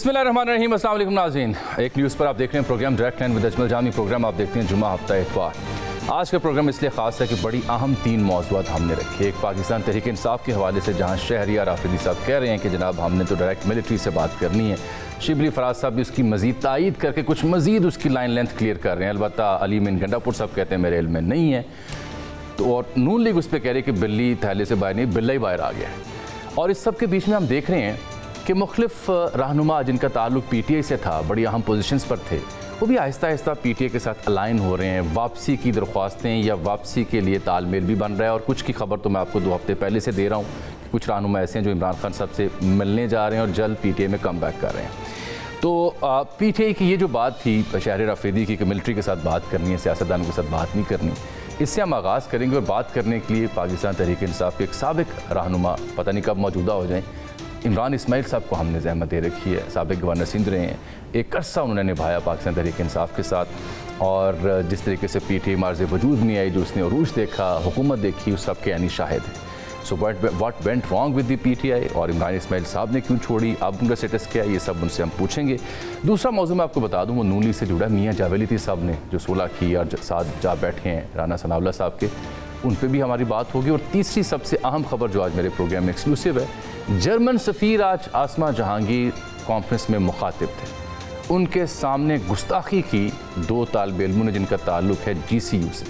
बिस्मिल्लाहिर्रहमानिर्रहीम, अस्सलाम वालेकुम नाज़रीन। एक न्यूज़ पर आप देख रहे हैं program direct line with Ajmal Jami. Program आप देखते हैं जुमा हफ्ता इतवार। आज का प्रोग्राम इसलिए ख़ास है कि बड़ी अहम 3 मौज़ूआत हमने रखे। एक पाकिस्तान तहरीक इंसाफ के हवाले से, जहाँ शहरियार आफरीदी साहब कह रहे हैं कि जनाब हमने तो डायरेक्ट मिलिट्री से बात करनी है। शिबली फराज साहब भी उसकी मज़ीद तायीद करके कुछ मज़ीद उसकी लाइन लेंथ क्लियर कर रहे हैं। अलबत्ता अली मिन गंडापुर साहब कहते हैं मेरे इल्म में नहीं है। तो और नून लीग उस पर कह रही है कि बिल्ली थैले से बाहर नहीं, बिल्ला ही बाहर आ गया है। और इस सब के बीच में हम देख रहे हैं कि मुख्तलिफ रहनुमा जिनका ताल्लुक PTI से था, बड़ी अहम पोजीशंस पर थे, वो भी आहिस्ता आहिस्ता PTI के साथ अलाइन हो रहे हैं। वापसी की दरख्वास्तें या वापसी के लिए तालमेल भी बन रहा है। और कुछ की खबर तो मैं आपको 2 हफ्ते पहले से दे रहा हूँ कि कुछ रहनुमा ऐसे हैं जो इमरान खान साहब से मिलने जा रहे हैं और जल्द PTI में कम बैक कर रहे हैं। तो PTI की ये जो बात थी शहरियार आफरीदी की कि मिलिट्री के साथ बात करनी है, सियासतदानों के साथ बात नहीं करनी, इससे हम आगाज़ करेंगे। और बात करने के लिए पाकिस्तान तहरीक इंसाफ के एक साबिक रहनुमा, पता नहीं कब मौजूदा हो जाएँ, इमरान इस्माइल साहब को हमने ज़हमत दे रखी है। साबिक गवर्नर सिंध रहे हैं, एक अरसा उन्होंने निभाया पाकिस्तान तहरीक इंसाफ के साथ। और जिस तरीके से PTI मार्ज़ वजूद में आई, जो उसने अरूज देखा, हुकूमत देखी, उस सब के यानी शाहिद है। So what went wrong with the PTI और इमरान इस्माइल साहब ने क्यों छोड़ी, अब उनका स्टेटस क्या है, ये सब उनसे हम पूछेंगे। दूसरा मौजूद मैं आपको बता दूँ, वो नून लीग से जुड़ा मियाँ जावेद लतीफ़ साहब ने जो 16 की और साथ जा बैठे हैं राना सनाउल्लाह साहब के, उन पर भी हमारी बात होगी। और तीसरी सबसे अहम खबर जो आज मेरे प्रोग्राम में एक्सक्लूसिव है, जर्मन सफ़ीर आज आसमा जहांगीर कॉन्फ्रेंस में मुखातिब थे। उनके सामने गुस्ताखी की 2 तालिब इल्मों ने जिनका ताल्लुक है GCU से।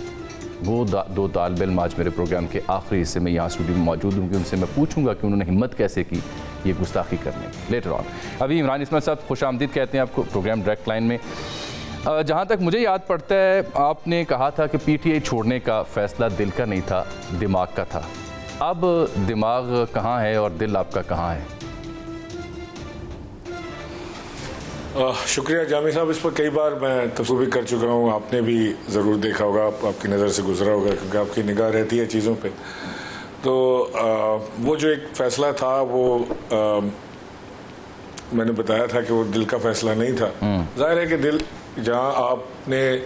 वो 2 तालिब इल्म आज मेरे प्रोग्राम के आखिरी हिस्से में यहाँ स्टूडियो में मौजूद होंगे। उनसे मैं पूछूंगा कि उन्होंने हिम्मत कैसे की ये गुस्ताखी करने की। लेटर ऑन अभी इमरान इस्माइल साहब खुश आमदीद कहते हैं आपको प्रोग्राम डायरेक्ट लाइन में। जहाँ तक मुझे याद पड़ता है, आपने कहा था कि PTI छोड़ने का फ़ैसला दिल का नहीं था, दिमाग का था। अब दिमाग कहाँ है और दिल आपका कहाँ है? शुक्रिया जामी साहब, इस पर कई बार मैं तफसील भी कर चुका हूँ। आपने भी ज़रूर देखा होगा, आपकी नज़र से गुजरा होगा, क्योंकि आपकी निगाह रहती है चीज़ों पे। तो वो जो एक फ़ैसला था वो मैंने बताया था कि वो दिल का फ़ैसला नहीं था। जाहिर है कि दिल, जहाँ आपने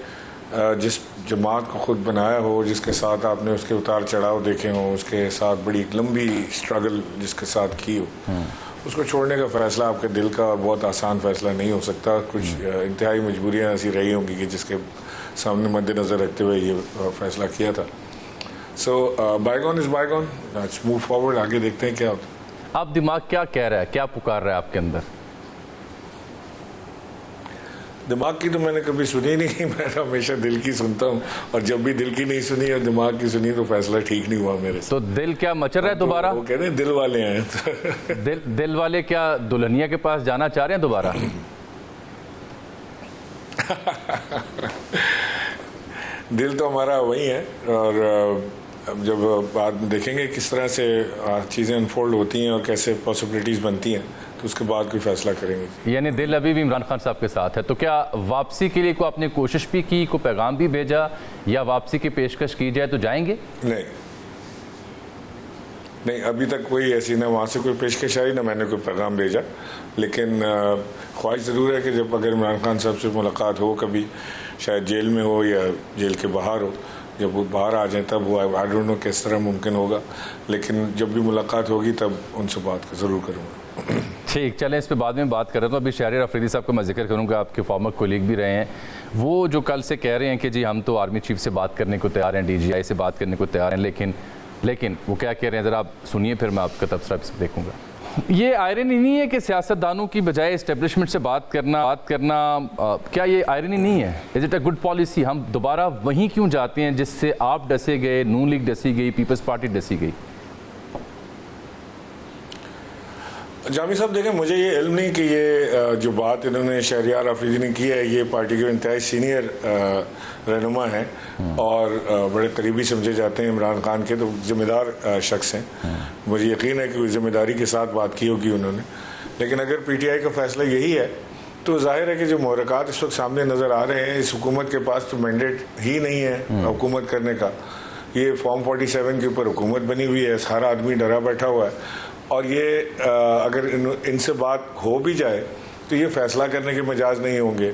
जिस जमात को ख़ुद बनाया हो, जिसके साथ आपने उसके उतार चढ़ाव देखे हों, उसके साथ बड़ी लंबी स्ट्रगल जिसके साथ की हो, उसको छोड़ने का फ़ैसला आपके दिल का और बहुत आसान फ़ैसला नहीं हो सकता। कुछ इंतहाई मजबूरियाँ ऐसी रही होंगी कि जिसके सामने मद्देनज़र रखते हुए ये फ़ैसला किया था। So bygone is bygone, let's move forward, आगे देखते हैं क्या होता है। अब दिमाग क्या कह रहा है, क्या पुकार रहा है आपके अंदर? दिमाग की तो मैंने कभी सुनी नहीं, मैं हमेशा दिल की सुनता हूँ। और जब भी दिल की नहीं सुनी और दिमाग की सुनी तो फैसला ठीक नहीं हुआ मेरे से। तो दिल क्या मचल रहा है दोबारा? वो कहते हैं दिल वाले हैं। दिल वाले क्या दुल्हनिया के पास जाना चाह रहे हैं दोबारा? दिल तो हमारा वही है। और जब बाद में देखेंगे किस तरह से चीज़ें अनफोल्ड होती हैं और कैसे पॉसिबिलिटीज़ बनती हैं, तो उसके बाद कोई फैसला करेंगे। यानी दिल अभी भी इमरान खान साहब के साथ है। तो क्या वापसी के लिए को आपने कोशिश भी की, को पैगाम भी भेजा, या वापसी की पेशकश की जाए तो जाएंगे? नहीं, अभी तक कोई ऐसी ना वहाँ से कोई पेशकश आई, ना मैंने कोई पैगाम भेजा। लेकिन ख्वाहिश ज़रूर है कि जब अगर इमरान खान साहब से मुलाकात हो, कभी शायद जेल में हो या जेल के बाहर हो, जब वो बाहर आ जाए तब वो आई डोंट नो किस तरह मुमकिन होगा, लेकिन जब भी मुलाकात होगी तब उनसे बात ज़रूर करूँगा। ठीक, चलें इस पे बाद में बात कर रहे हैं। तो अभी शहरियार आफरीदी साहब का मैं जिक्र करूँगा, आपके फॉर्मर कोलीग भी रहे हैं। वो जो कल से कह रहे हैं कि जी हम तो आर्मी चीफ से बात करने को तैयार हैं, DGI से बात करने को तैयार हैं, लेकिन वो क्या कह रहे हैं ज़रा आप सुनिए, फिर मैं आपका तबसरा देखूँगा। ये आयरनी नहीं है कि सियासतदानों की बजाय इस्टेब्लिशमेंट से बात करना क्या ये आयरनी नहीं है? Is it a good policy? हम दोबारा वहीं क्यों जाते हैं जिससे आप डसे गए, नून लीग डसी गई, पीपल्स पार्टी डसी गई? जामी साहब देखें, मुझे ये इल्म नहीं कि ये जो बात इन्होंने शहरियार आफरीदी ने की है, ये पार्टी के इंतहाई सीनियर रहनुमा हैं और बड़े करीबी समझे जाते हैं इमरान खान के, तो ज़िम्मेदार शख्स हैं। मुझे यकीन है कि ज़िम्मेदारी के साथ बात की होगी उन्होंने। लेकिन अगर PTI का फ़ैसला यही है तो जाहिर है कि जो मुहर्रकात इस वक्त सामने नज़र आ रहे हैं, इस हुकूमत के पास तो मैंडेट ही नहीं है हुकूमत करने का। ये फॉर्म 47 के ऊपर हुकूमत बनी हुई है, सारा आदमी डरा बैठा हुआ है। और ये अगर इनसे बात हो भी जाए तो ये फ़ैसला करने के मजाज नहीं होंगे।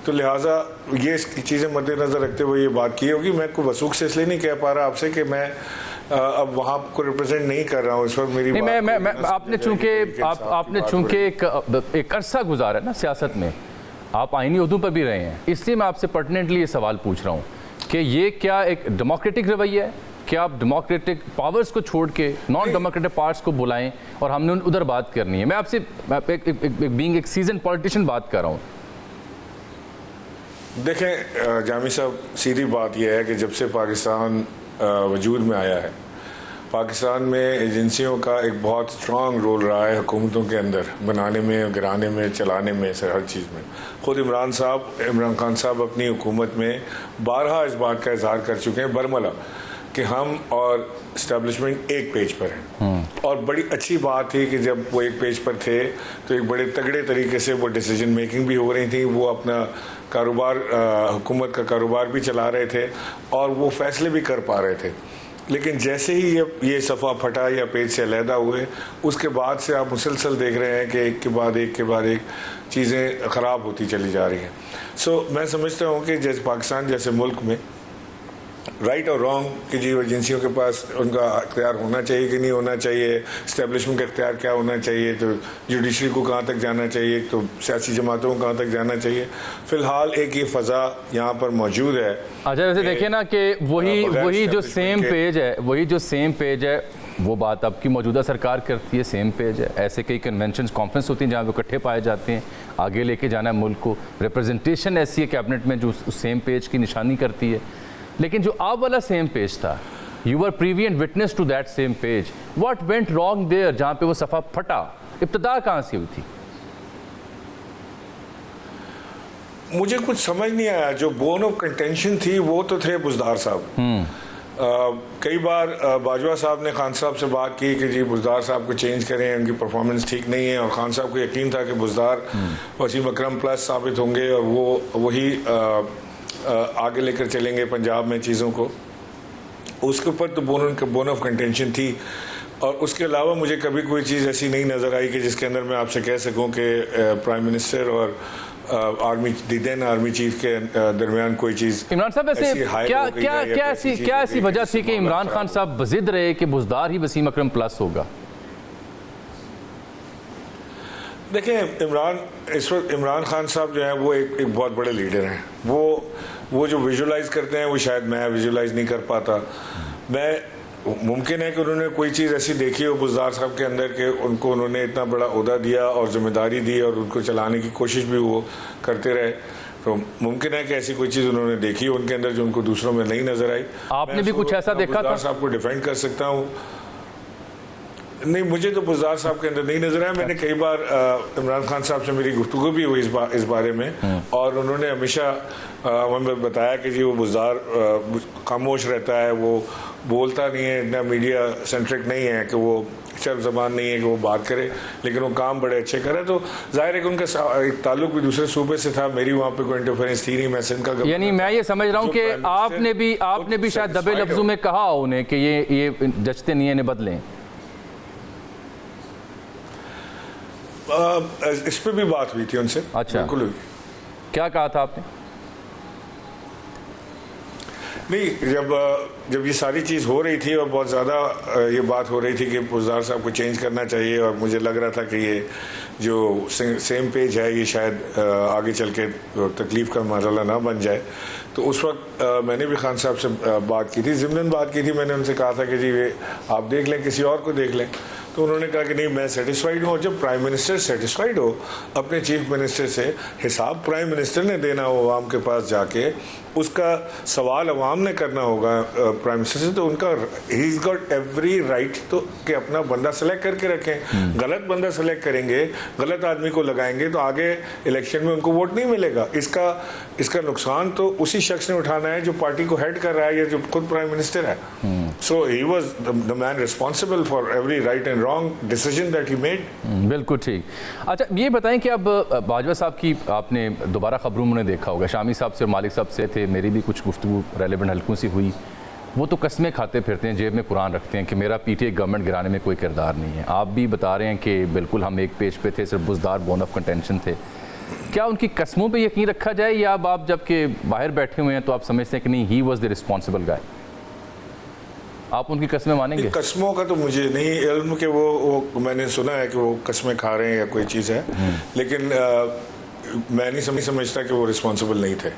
तो लिहाजा ये चीज़ें मद्देनज़र रखते हुए ये बात की होगी। मैं को वसूख से इसलिए नहीं कह पा रहा आपसे कि मैं अब वहाँ को रिप्रेजेंट नहीं कर रहा हूँ इस वक्त। मेरी नहीं, बात मैं को आपने चूंकि आपने चूंकि एक अरसा गुजारा है ना सियासत में, आप आईनी उहदों पर भी रहे हैं, इसलिए मैं आपसे पर्टिनेंटली ये सवाल पूछ रहा हूँ कि ये क्या एक डेमोक्रेटिक रवैया है? क्या आप डेमोक्रेटिक पावर्स को छोड़ के नॉन डेमोक्रेटिक पार्ट्स को बुलाएं और हमने उधर बात करनी है? मैं आपसे बीइंग एक सीजन पॉलिटिशियन बात कर रहा हूँ। देखें जामी साहब, सीधी बात यह है कि जब से पाकिस्तान वजूद में आया है, पाकिस्तान में एजेंसियों का एक बहुत स्ट्रॉन्ग रोल रहा है हुकूमतों के अंदर, बनाने में, गिराने में, चलाने में, हर चीज़ में। ख़ुद इमरान खान साहब अपनी हुकूमत में बारहा इस बात का इजहार कर चुके हैं बरमला कि हम और इस्टेब्लिशमेंट एक पेज पर हैं। और बड़ी अच्छी बात थी कि जब वो एक पेज पर थे तो एक बड़े तगड़े तरीके से वो डिसीजन मेकिंग भी हो रही थी, वो अपना कारोबार, हुकूमत का कारोबार भी चला रहे थे और वो फैसले भी कर पा रहे थे। लेकिन जैसे ही ये सफ़ा फटा या पेज से अलहदा हुए, उसके बाद से आप मुसलसल देख रहे हैं कि एक के बाद एक चीज़ें ख़राब होती चली जा रही हैं। सो मैं समझता हूँ कि जैसे पाकिस्तान जैसे मुल्क में राइट और रॉन्ग कि जी एजेंसियों के पास उनका अख्तियार होना चाहिए कि नहीं होना चाहिए, इस्टेब्लिशमेंट का अख्तियार क्या होना चाहिए, तो जुडिशरी को कहाँ तक जाना चाहिए, तो सियासी जमातों को कहाँ तक जाना चाहिए। फ़िलहाल एक ये फ़ज़ा यहाँ पर मौजूद है। अच्छा, वैसे देखिए ना कि वही जो सेम पेज है वो बात आपकी मौजूदा सरकार करती है, सेम पेज है। ऐसे कई कन्वेंशन कॉन्फ्रेंस होती हैं जहाँ वो इकट्ठे पाए जाते हैं, आगे लेके जाना है मुल्क को। रिप्रेजेंटेशन ऐसी है कैबिनेट में जो उस सेम पेज की निशानी करती है। लेकिन जो आप वाला सेम पेज था, you were privy and witness to that same page, what went wrong there? जहाँ पे वो सफ़ा फटा, इब्तिदा कहाँ से हुई थी? मुझे कुछ समझ नहीं आया। जो बोन ऑफ कंटेंशन थी वो तो थे बुज़दार साहब। कई बार बाजवा साहब ने खान साहब से बात की कि जी बुज़दार साहब को चेंज करें, उनकी परफॉर्मेंस ठीक नहीं है, और खान साहब को यकीन था कि बुज़दार वसीम अकरम प्लस साबित होंगे और वो वही आगे लेकर चलेंगे पंजाब में चीज़ों को। उसके ऊपर तो बोन ऑफ कंटेंशन थी। और उसके अलावा मुझे कभी कोई चीज़ ऐसी नहीं नज़र आई कि जिसके अंदर मैं आपसे कह सकूं कि प्राइम मिनिस्टर और आर्मी चीफ के दरमियान कोई चीज़। इमरान साहब वैसे क्या ऐसी वजह थी कि इमरान खान साहब बजिद रहे कि बुज़दार ही वसीम अकरम प्लस होगा? देखें, इस वक्त इमरान खान साहब जो हैं वो एक बहुत बड़े लीडर हैं। वो जो विजुलाइज करते हैं वो शायद मैं विजुलाइज नहीं कर पाता। मुमकिन है कि उन्होंने कोई चीज़ ऐसी देखी हो बुज़दार साहब के अंदर कि उन्होंने इतना बड़ा ओहदा दिया और जिम्मेदारी दी और उनको चलाने की कोशिश भी वो करते रहे। तो मुमकिन है कि ऐसी कोई चीज़ उन्होंने देखी उनके अंदर जो उनको दूसरों में नहीं नजर आई। आपने भी कुछ ऐसा देखा था? बुज़दार साहब को डिफेंड कर सकता हूँ। नहीं, मुझे तो बुज़दार साहब के अंदर नहीं नजर आया। मैंने कई बार इमरान खान साहब से मेरी गुफ्तगू भी हुई इस बारे में, और उन्होंने हमेशा हमें बताया कि जी वो बुज़दार खामोश रहता है, वो बोलता नहीं है, इतना मीडिया सेंट्रिक नहीं है कि वो शर्म ज़बान नहीं है कि वो बात करे, लेकिन वो काम बड़े अच्छे करे। तो जाहिर है कि उनका एक ताल्लुक भी दूसरे सूबे से था। मेरी वहाँ पे कोई इंटरफेरेंस थी नहीं। मैं सिंध का, यानी मैं ये समझ रहा हूँ कि आपने भी शायद दबे लफ्जों में कहा उन्हें कि ये जचते नहीं है, इन्हें बदलें। इस पे भी बात हुई थी उनसे। अच्छा, बिल्कुल। क्या कहा था आपने? नहीं, जब ये सारी चीज़ हो रही थी और बहुत ज़्यादा ये बात हो रही थी कि बुज़दार साहब को चेंज करना चाहिए, और मुझे लग रहा था कि ये जो सेम पेज है ये शायद आगे चल के तकलीफ़ का मरहला ना बन जाए, तो उस वक्त मैंने भी खान साहब से बात की थी, ज़िमनन बात की थी। मैंने उनसे कहा था कि जी ये आप देख लें, किसी और को देख लें। तो उन्होंने कहा कि नहीं, मैं सेटिस्फाइड हूँ। और जब प्राइम मिनिस्टर सेटिस्फाइड हो अपने चीफ मिनिस्टर से, हिसाब प्राइम मिनिस्टर ने देना हो अवाम के पास जाके, उसका सवाल अवाम ने करना होगा प्राइम मिनिस्टर से, तो उनका he is got every right तो कि अपना बंदा सेलेक्ट करके रखें। गलत बंदा सेलेक्ट करेंगे, गलत आदमी को लगाएंगे तो आगे इलेक्शन में उनको वोट नहीं मिलेगा। इसका नुकसान तो उसी शख्स ने उठाना है जो पार्टी को हेड कर रहा है या जो खुद प्राइम मिनिस्टर है। So he was the man responsible for every right and wrong decision that he made. बिल्कुल ठीक। अच्छा, ये बताएं कि अब बाजवा साहब की आपने दोबारा खबरों में देखा होगा, शामी साहब से और मालिक साहब से थे, मेरी भी कुछ गुफ्तगू रेलेवेंट हल्कों से हुई। वो तो कस्में खाते फिरते हैं, जेब में कुरान रखते हैं कि मेरा पीटीआई गवर्नमेंट गिराने में कोई किरदार नहीं है। आप भी बता रहे हैं कि बिल्कुल हम एक पेज पे थे, सिर्फ बुज़दार बोन ऑफ कंटेंशन थे। क्या उनकी कस्मों पे यकीन रखा जाए, या आप जबकि बाहर बैठे हुए हैं तो आप समझते हैं कि नहीं, ही वॉज द रिस्पॉन्सिबल गाय? आप उनकी कस्में मानेंगे? कस्मों का तो मुझे नहीं इल्म कि वो मैंने सुना है कि वो कस्में खा रहे हैं या कोई चीज़ है, लेकिन मैं नहीं समझता कि वो रिस्पॉन्सिबल नहीं थे।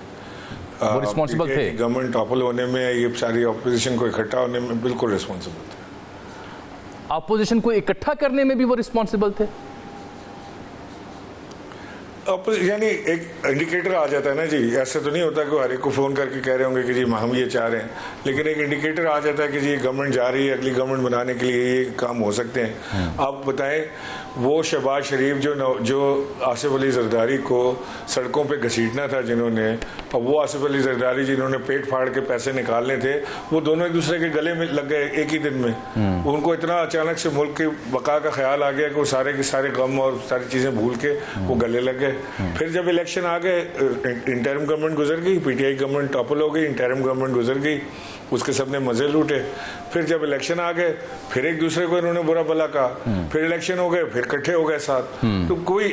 वो रिस्पॉन्सिबल थे? गवर्नमेंट टॉपल होने में, ये सारी अपोजिशन को इकट्ठा होने में बिल्कुल रिस्पॉन्सिबल थे। अपोजिशन को इकट्ठा करने में भी वो रिस्पॉन्सिबल थे? यानी एक इंडिकेटर आ जाता है ना जी, ऐसे तो नहीं होता कि हर एक को फ़ोन करके कह रहे होंगे कि जी हम ये चाह रहे हैं, लेकिन एक इंडिकेटर आ जाता है कि जी गवर्नमेंट जा रही है, अगली गवर्नमेंट बनाने के लिए ये काम हो सकते हैं। आप बताएं, वो शहबाज शरीफ जो आसिफ अली जरदारी को सड़कों पे घसीटना था जिन्होंने, और वो आसिफ अली जरदारी जिन्होंने पेट फाड़ के पैसे निकालने थे, वो दोनों एक दूसरे के गले में लग गए एक ही दिन में। उनको इतना अचानक से मुल्क की बका का ख्याल आ गया कि वो सारे के सारे गम और सारी चीज़ें भूल के वो गले लग गए। फिर जब इलेक्शन आ गए, इंटरिम गवर्नमेंट गुजर गई, पीटीआई गवर्नमेंट टॉपल हो गई, इंटरिम गवर्नमेंट गुजर गई, उसके सबने मजे लूटे। फिर जब इलेक्शन आ गए, फिर एक दूसरे को इन्होंने बुरा भला कहा, फिर इलेक्शन हो गए, फिर इकट्ठे हो गए साथ। तो कोई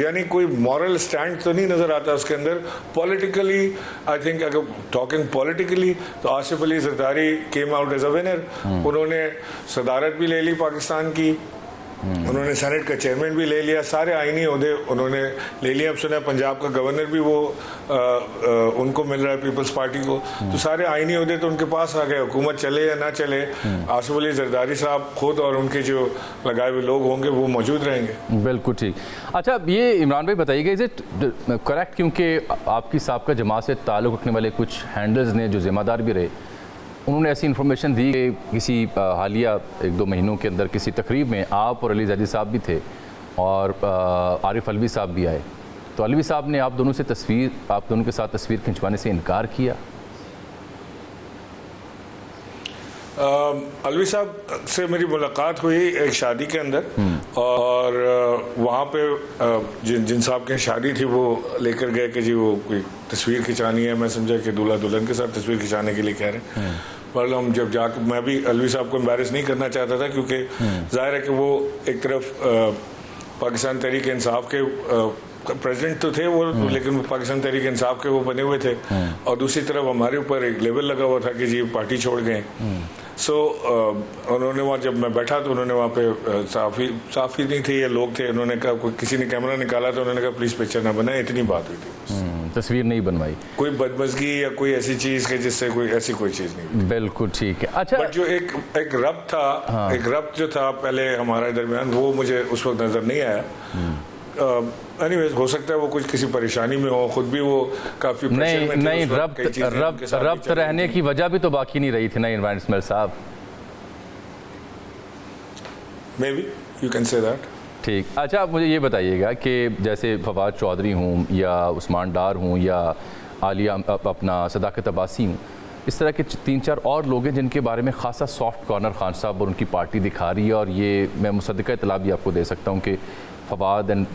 यानी कोई मॉरल स्टैंड तो नहीं नजर आता उसके अंदर। पॉलिटिकली आई थिंक, अगर टॉकिंग पॉलिटिकली, तो Asif Ali Zardari came out as a winner. उन्होंने सदारत भी ले ली पाकिस्तान की, उन्होंने सेनेट का चेयरमैन भी ले लिया, सारे आईनी ओहदे उन्होंने ले लिया। अब सुना है पंजाब का गवर्नर भी वो उनको मिल रहा है, पीपल्स पार्टी को। तो सारे आईनी ओहदे तो उनके पास आ गए, हुकूमत चले या ना चले, आसिफ अली जरदारी साहब खुद और उनके जो लगाए हुए लोग होंगे वो मौजूद रहेंगे। बिल्कुल ठीक। अच्छा, ये इमरान भाई बताइएगा, इज इट करेक्ट, क्योंकि आपकी साहब का जमात से ताल्लुक़ रखने वाले कुछ हैंडलर्स ने जो जिम्मेदार भी रहे, उन्होंने ऐसी इन्फॉर्मेशन दी कि किसी हालिया 1-2 महीनों के अंदर किसी तकरीब में आप और अली जैदी साहब भी थे और आरिफ अलवी साहब भी आए, तो अलवी साहब ने आप दोनों के साथ तस्वीर खिंचवाने से इनकार किया। अलवी साहब से मेरी मुलाकात हुई एक शादी के अंदर, और वहाँ पे जिन साहब के शादी थी वो लेकर गए कि जी वो कोई तस्वीर खिंचानी है। मैं समझा कि दूल्हा दुल्हन के साथ तस्वीर खिंचाने के लिए कह रहे हैं। पर हम जब जाकर, मैं भी अलवी साहब को एम्बैरेस नहीं करना चाहता था, क्योंकि जाहिर है कि वो एक तरफ पाकिस्तान तहरीक इंसाफ के प्रेसिडेंट तो थे वो, लेकिन वो पाकिस्तान तहरीक इंसाफ के वो बने हुए थे, और दूसरी तरफ हमारे ऊपर एक लेबल लगा हुआ था कि जी पार्टी छोड़ गए। सो उन्होंने वहाँ, जब मैं बैठा तो उन्होंने वहाँ पे साफ़ी नहीं थे, ये लोग थे, उन्होंने कहा, किसी ने कैमरा निकाला तो उन्होंने कहा प्लीज़ पिक्चर ना बनाए, इतनी बात हुई थी। तस्वीर नहीं बनवाई, कोई बदमज़गी या कोई ऐसी चीज़ के जिससे कोई ऐसी कोई चीज़ नहीं। बिल्कुल ठीक है। अच्छा, बट जो एक रब्त था, एक रब्त जो था पहले हमारे दरमियान, वो मुझे उस वक्त नज़र नहीं आया। एनीवेज, हो सकता है वो कुछ किसी परेशानी में हो, खुद भी वो काफ़ी नहीं, रब्त रहने की वजह भी तो बाकी नहीं रही थी ना इमरान इस्माइल साहब। May be you can say that. ठीक। अच्छा, मुझे ये बताइएगा कि जैसे फवाद चौधरी हूँ या उस्मान डार हूँ या आलिया अपना सदाकत अब्बासी हूँ, इस तरह के 3-4 और लोग हैं जिनके बारे में खासा सॉफ्ट कॉर्नर खान साहब और उनकी पार्टी दिखा रही है, और ये मैं मुसद्दिक़ा इत्तला भी आपको दे सकता हूँ कि फवाद एंड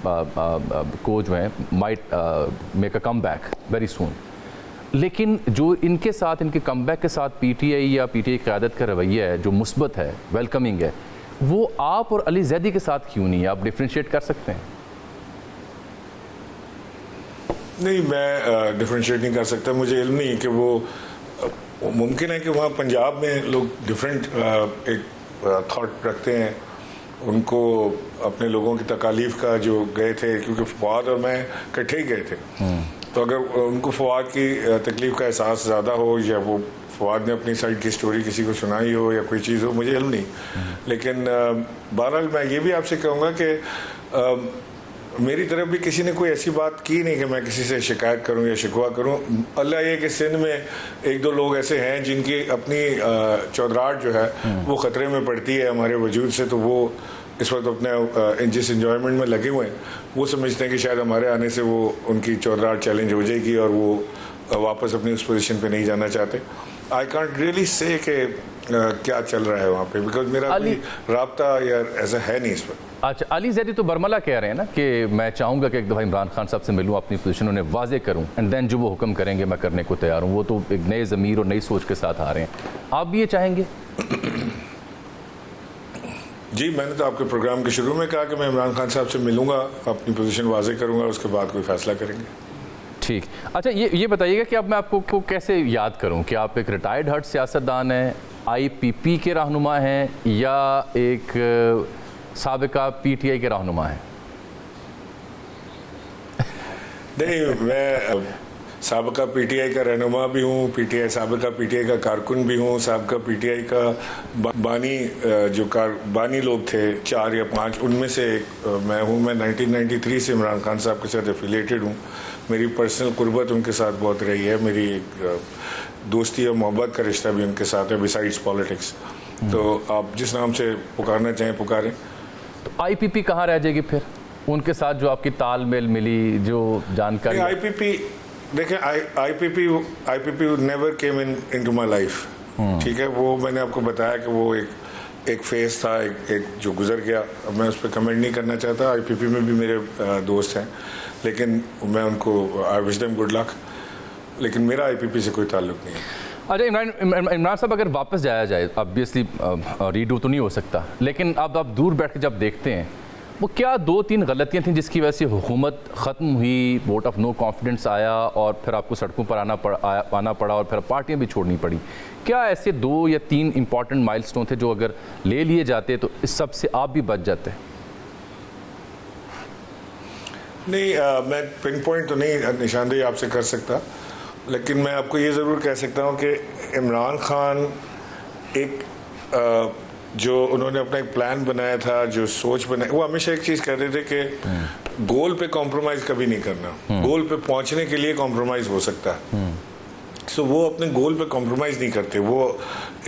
को जो हैं might make a come back very soon. लेकिन जो इनके साथ, इनके कम बैक के साथ पीटीआई या पीटीआई क़यादत का रवैया है जो मुस्बत है, वेलकमिंग है, वो आप और अली जैदी के साथ क्यों नहीं है? आप डिफ्रेंशिएट कर सकते हैं? नहीं, मैं डिफ्रेंशिएट नहीं कर सकता। मुझे इल्म नहीं है कि वो मुमकिन है कि वहाँ पंजाब में लोग डिफरेंट एक थॉट रखते हैं, उनको अपने लोगों की तकालीफ का जो गए थे, क्योंकि फवाद और मैं इकट्ठे ही गए थे, तो अगर उनको फवाद की तकलीफ का एहसास ज़्यादा हो, या वो फवाद ने अपनी साइड की स्टोरी किसी को सुनाई हो या कोई चीज़ हो, मुझे इल्म नहीं। लेकिन बहरहाल मैं ये भी आपसे कहूँगा कि मेरी तरफ भी किसी ने कोई ऐसी बात की नहीं कि मैं किसी से शिकायत करूं या शिकवा करूं। अल्लाह ये कि सिंध में 1-2 लोग ऐसे हैं जिनकी अपनी चौधराहट जो है वो ख़तरे में पड़ती है हमारे वजूद से, तो वो इस वक्त अपने जिस इंजॉयमेंट में लगे हुए हैं, वो समझते हैं कि शायद हमारे आने से वो उनकी चौधराहट चैलेंज हो जाएगी और वो वापस अपनी उस पोजीशन पे नहीं जाना चाहते। आई कांट रियली से कि क्या चल रहा है वहाँ पे, बिकॉज मेरा कोई राब्ता या ऐसा है नहीं इस वक्त। अच्छा, अली जैदी तो बरमला कह रहे हैं ना कि मैं चाहूँगा कि एक दफ़ा इमरान खान साहब से मिलूँ, अपनी पोजीशन उन्हें वाजे करूँ, एंड देन जो वो हुक्म करेंगे मैं करने को तैयार हूँ। वो तो एक नए ज़मीर और नई सोच के साथ आ रहे हैं। आप भी ये चाहेंगे? जी, मैंने तो आपके प्रोग्राम के शुरू में कहा कि मैं इमरान खान साहब से मिलूँगा, अपनी पोजीशन वाजे करूँगा, उसके बाद कोई फैसला करेंगे। ठीक। अच्छा, ये बताइएगा कि अब मैं आपको कैसे याद करूं कि आप एक रिटायर्ड हर्ट सियासतदान हैं, IPP के रहनुमा हैं या एक साबिका PTI के रहनुमा हैं? नहीं, मैं साबिका PTI का रहनुमा भी हूँ, साबिका PTI का कारकुन भी हूँ, साबिका PTI का बानी बानी लोग थे 4 या 5, उनमें से एक मैं हूँ। मैं 1993 से इमरान खान साहब के साथ एफिलिएटेड हूँ। मेरी पर्सनल कुर्बत उनके साथ बहुत रही है, मेरी एक दोस्ती और मोहब्बत का रिश्ता भी उनके साथ है बिसाइड्स पॉलिटिक्स। तो आप जिस नाम से पुकारना चाहें पुकारें। तो IPP कहाँ रह जाएगी फिर? उनके साथ जो आपकी तालमेल मिली, जो जानकारी? IPP देखें, IPP never came into my life. ठीक है, वो मैंने आपको बताया कि वो एक फेज था, एक जो गुजर गया। अब मैं उस पर कमेंट नहीं करना चाहता। IPP में भी मेरे दोस्त हैं, लेकिन मैं उनको I wish them good luck, लेकिन मेरा IPP से कोई ताल्लुक नहीं है। अच्छा, इमरान साहब अगर वापस जाया जाए, ऑब्वियसली रीडू तो नहीं हो सकता, लेकिन अब आप दूर बैठ के जब देखते हैं, वो क्या 2-3 गलतियां थीं जिसकी वजह से हुकूमत ख़त्म हुई, वोट ऑफ नो कॉन्फिडेंस आया और फिर आपको सड़कों पर आना पड़ा और फिर पार्टियां भी छोड़नी पड़ी? क्या ऐसे 2 या 3 इंपॉर्टेंट माइलस्टोन थे जो अगर ले लिए जाते तो इस सब से आप भी बच जाते? नहीं, मैं पिन पॉइंट तो नहीं निशानदेही आपसे कर सकता, लेकिन मैं आपको ये ज़रूर कह सकता हूँ कि इमरान खान एक जो उन्होंने अपना एक प्लान बनाया था, जो सोच बनाई, वो हमेशा एक चीज़ कहते थे कि गोल पे कॉम्प्रोमाइज़ कभी नहीं करना, गोल पे पहुंचने के लिए कॉम्प्रोमाइज़ हो सकता है। सो वो अपने गोल पे कॉम्प्रोमाइज़ नहीं करते। वो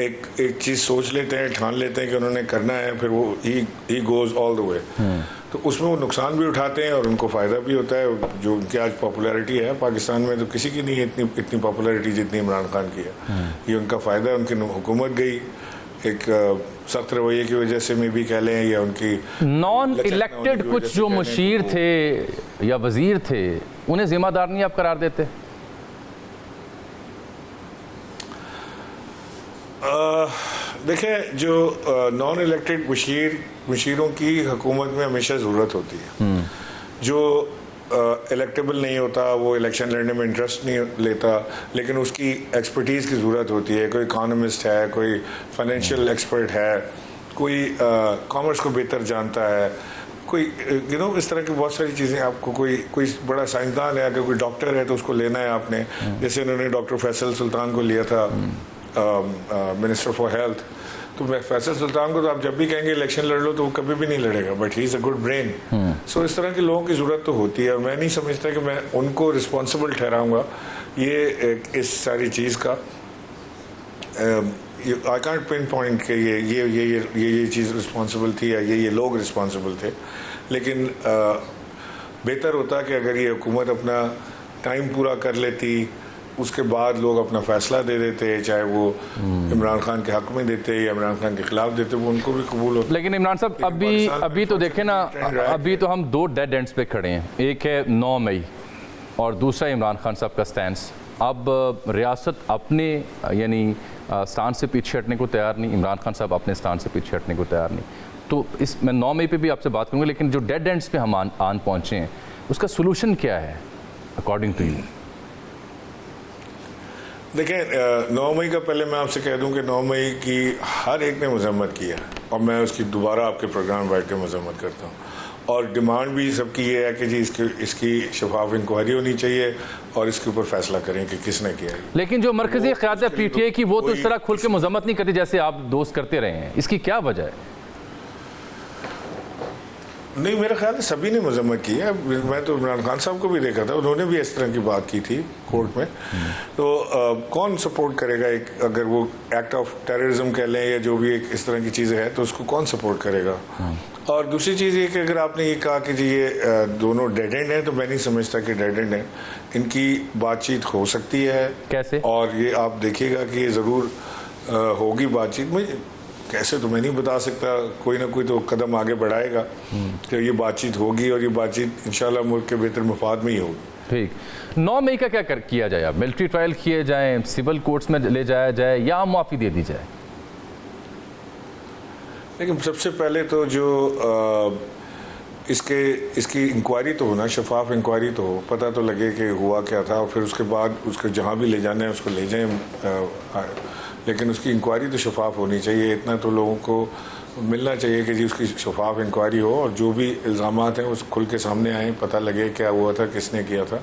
एक चीज़ सोच लेते हैं, ठान लेते हैं कि उन्होंने करना है, फिर वो he goes all the way. तो उसमें वो नुकसान भी उठाते हैं और उनको फ़ायदा भी होता है। जो उनकी आज पॉपुलैरिटी है पाकिस्तान में, तो किसी की नहीं है इतनी पॉपुलैरिटी जितनी इमरान खान की है। ये उनका फ़ायदा है। उनकी हुकूमत गई एक सख्त रवैये की वजह से में भी कह लें, या उनकी नॉन इलेक्टेड कुछ जो मुशीर थे या वजीर थे, उन्हें जिम्मेदार नहीं आप करार देते? देखें, जो नॉन इलेक्टेड मुशीरों की हुकूमत में हमेशा ज़रूरत होती है। जो इलेक्टेबल नहीं होता, वो इलेक्शन लड़ने में इंटरेस्ट नहीं लेता, लेकिन उसकी एक्सपर्टीज़ की ज़रूरत होती है। कोई इकानमिस्ट है, कोई फाइनेंशियल एक्सपर्ट है, कोई कॉमर्स को बेहतर जानता है, कोई इस तरह की बहुत सारी चीज़ें। आपको कोई बड़ा साइंसदान है, अगर कोई डॉक्टर है तो उसको लेना है आपने। जैसे उन्होंने डॉक्टर फैसल सुल्तान को लिया था, मिनिस्टर फॉर हेल्थ। तो फैसल सुल्तान को तो आप जब भी कहेंगे इलेक्शन लड़ लो तो वो कभी भी नहीं लड़ेगा, but he is a good brain. So इस तरह के लोगों की ज़रूरत तो होती है, और मैं नहीं समझता कि मैं उनको रिस्पॉन्सिबल ठहराऊँगा ये इस सारी चीज़ का। आई कांट पिन पॉइंट के ये चीज़ रिस्पॉन्सिबल थी या ये लोग रिस्पॉन्सिबल थे, लेकिन बेहतर होता कि अगर ये हुकूमत अपना टाइम पूरा कर लेती, उसके बाद लोग अपना फैसला दे देते, चाहे वो इमरान खान के हक में देते या इमरान खान के खिलाफ देते, वो उनको भी कबूल होता। लेकिन इमरान साहब अभी तो देखें ना, अभी तो हम 2 डेड एंड्स पे खड़े हैं। एक है 9 मई और दूसरा इमरान खान साहब का स्टैंस। अब रियासत अपने यानी स्टांस से पीछे हटने को तैयार नहीं, इमरान खान साहब अपने स्टांस से पीछे हटने को तैयार नहीं। तो मैं 9 मई पे भी आपसे बात करूँगा, लेकिन जो डेड एंड्स पे हम आन पहुँचे हैं, उसका सोल्यूशन क्या है अकॉर्डिंग टू यू? देखें, 9 मई का पहले मैं आपसे कह दूं कि 9 मई की हर एक ने मजम्मत किया, और मैं उसकी दोबारा आपके प्रोग्राम में बैठ के मजम्मत करता हूं। और डिमांड भी सबकी ये है कि जी इसकी शफाफ इंक्वायरी होनी चाहिए और इसके ऊपर फैसला करें कि किसने किया है। लेकिन जो मरकजी क़यादत PTI की, वो तो इस तरह खुल के मजम्मत नहीं करती जैसे आप दोस्त करते रहे हैं। इसकी क्या वजह है? नहीं, मेरा ख्याल है सभी ने मजम्मत की है। मैं तो इमरान खान साहब को भी देखा था, उन्होंने भी इस तरह की बात की थी कोर्ट में। तो कौन सपोर्ट करेगा अगर वो एक्ट ऑफ टेररिज्म कह लें या जो भी एक इस तरह की चीज़ें हैं, तो उसको कौन सपोर्ट करेगा? और दूसरी चीज़ ये कि अगर आपने ये कहा कि जी ये दोनों डेड एंड हैं, तो मैं नहीं समझता कि डेड एंड है। इनकी बातचीत हो सकती है। कैसे? और ये आप देखिएगा कि ये ज़रूर होगी बातचीत में। कैसे तो मैं नहीं बता सकता, कोई ना कोई तो कदम आगे बढ़ाएगा कि ये बातचीत होगी, और ये बातचीत इंशाल्लाह मुल्क के बेहतर मफाद में ही होगी। ठीक। 9 मई का क्या किया जाए? मिलिट्री ट्रायल किए जाएं, सिविल कोर्ट्स में ले जाया जाए, या माफ़ी दे दी जाए? लेकिन सबसे पहले तो जो इसकी इंक्वायरी तो हो ना, शफाफ इंक्वायरी तो हो, पता तो लगे कि हुआ क्या था, और फिर उसके बाद उसको जहाँ भी ले जाना है उसको ले जाएं, लेकिन उसकी इंक्वायरी तो शफाफ होनी चाहिए। इतना तो लोगों को मिलना चाहिए कि जी उसकी शफाफ इंक्वायरी हो और जो भी इल्ज़ामात हैं उस खुल के सामने आए, पता लगे क्या हुआ था, किसने किया था,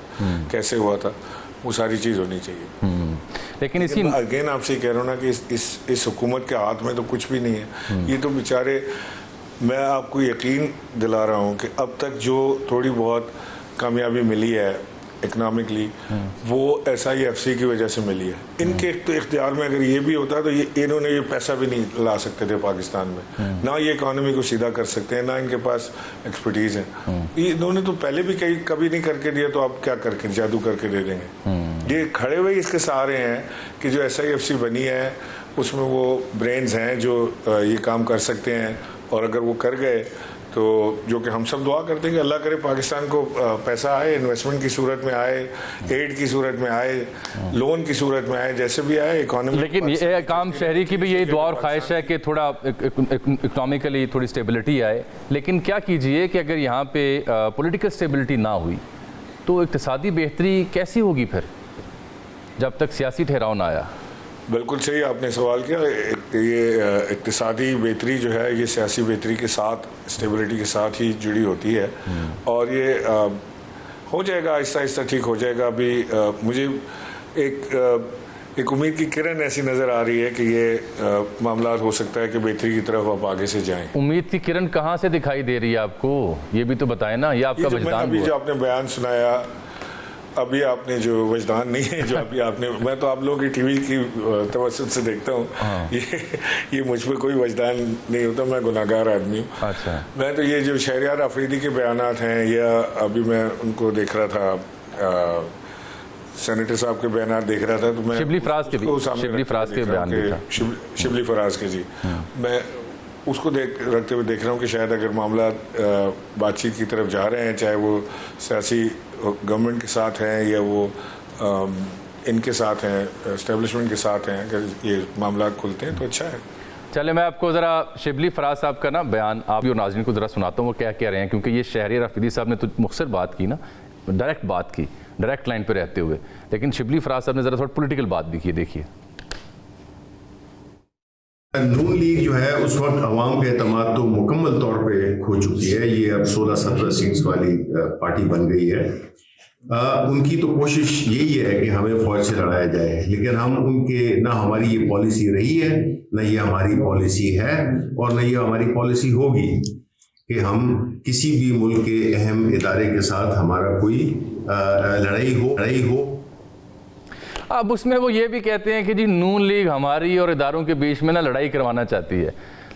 कैसे हुआ था, वो सारी चीज़ होनी चाहिए। लेकिन इसी अगेन आपसे कह रहा हूँ ना कि इस हुकूमत के हाथ में तो कुछ भी नहीं है। ये तो बेचारे, मैं आपको यकीन दिला रहा हूँ कि अब तक जो थोड़ी बहुत कामयाबी मिली है इकनॉमिकली, वो SIFC की वजह से मिली है। इनके तो इख्तियार में अगर ये भी होता तो इन्होंने ये पैसा भी नहीं ला सकते थे पाकिस्तान में, ना ये इकॉनमी को सीधा कर सकते हैं, ना इनके पास एक्सपर्टीज़ है। ये इन्होंने तो पहले भी कभी नहीं करके दिया, तो आप क्या करके जादू करके दे देंगे। ये खड़े हुए इसके सहारे हैं कि जो SIFC बनी है उसमें वो ब्रेन्स हैं जो ये काम कर सकते हैं, और अगर वो कर गए तो जो कि हम सब दुआ करते हैं कि अल्लाह करे पाकिस्तान को पैसा आए, इन्वेस्टमेंट की सूरत में आए, एड की सूरत में आए, लोन की सूरत में आए, जैसे भी आए इकोनॉमी। लेकिन ये काम शहरी की भी यही दुआ और ख्वाहिश है कि थोड़ा इकोनॉमिकली थोड़ी स्टेबिलिटी आए। लेकिन क्या कीजिए कि अगर यहाँ पे पॉलिटिकल स्टेबिलिटी ना हुई तो इक़्तिसादी बेहतरी कैसी होगी फिर, जब तक सियासी ठहराव ना आया। बिल्कुल सही आपने सवाल किया। ये इक़्तिसादी बेहतरी जो है ये सियासी बेहतरी के साथ, स्टेबिलिटी के साथ ही जुड़ी होती है, और ये हो जाएगा, आहिस्ता आहिस्ता ठीक हो जाएगा। अभी मुझे एक उम्मीद की किरण ऐसी नज़र आ रही है कि ये मामला हो सकता है कि बेहतरी की तरफ आप आगे से जाएं। उम्मीद की किरण कहाँ से दिखाई दे रही है आपको, ये भी तो बताएं ना। ये आपका वजदान अभी जो आपने बयान सुनाया, अभी आपने जो वजदान नहीं है जो अभी आपने, मैं तो आप लोगों की टीवी की तवज्जुह से देखता हूँ, ये मुझ पर कोई वजदान नहीं होता, मैं गुनाहगार आदमी हूँ। अच्छा। मैं तो ये जो शहरियार अफरीदी के बयानात हैं, या अभी मैं उनको देख रहा था, सेनेटर साहब के बयानात देख रहा था, तो मैं शिबली फराज के बयान देखा, शिबली फराज के जी, मैं उसको रखते हुए देख रहा हूँ कि शायद अगर मामला बातचीत की तरफ जा रहे हैं, चाहे वो सियासी गवर्नमेंट के साथ हैं या वो इनके साथ हैं, एस्टेब्लिशमेंट के साथ हैं, अगर ये मामला खुलते हैं तो अच्छा है। चले मैं आपको ज़रा शिबली फराज साहब का ना बयान आप भी और नाज़रीन को ज़रा सुनाता हूँ वो क्या कह रहे हैं, क्योंकि ये शहरियार अफरीदी साहब ने तो मुख्तसर बात की ना, डायरेक्ट बात की, डायरेक्ट लाइन पर रहते हुए, लेकिन शिबली फराज साहब ने ज़रा थोड़ा पॉलिटिकल बात भी की। देखिए, नून लीग जो है उस वक्त अवाम का एतमाद तो मुकम्मल तौर पे खो चुकी है। ये अब 16-17 सीट्स वाली पार्टी बन गई है। उनकी तो कोशिश यही है कि हमें फौज से लड़ाया जाए, लेकिन हम उनके, ना हमारी ये पॉलिसी रही है, ना ये हमारी पॉलिसी है, और ना ये हमारी पॉलिसी होगी कि हम किसी भी मुल्क के अहम इदारे के साथ हमारा कोई लड़ाई हो। अब उसमें वो ये भी कहते हैं कि जी नून लीग हमारी और इदारों के बीच में ना लड़ाई करवाना चाहती है।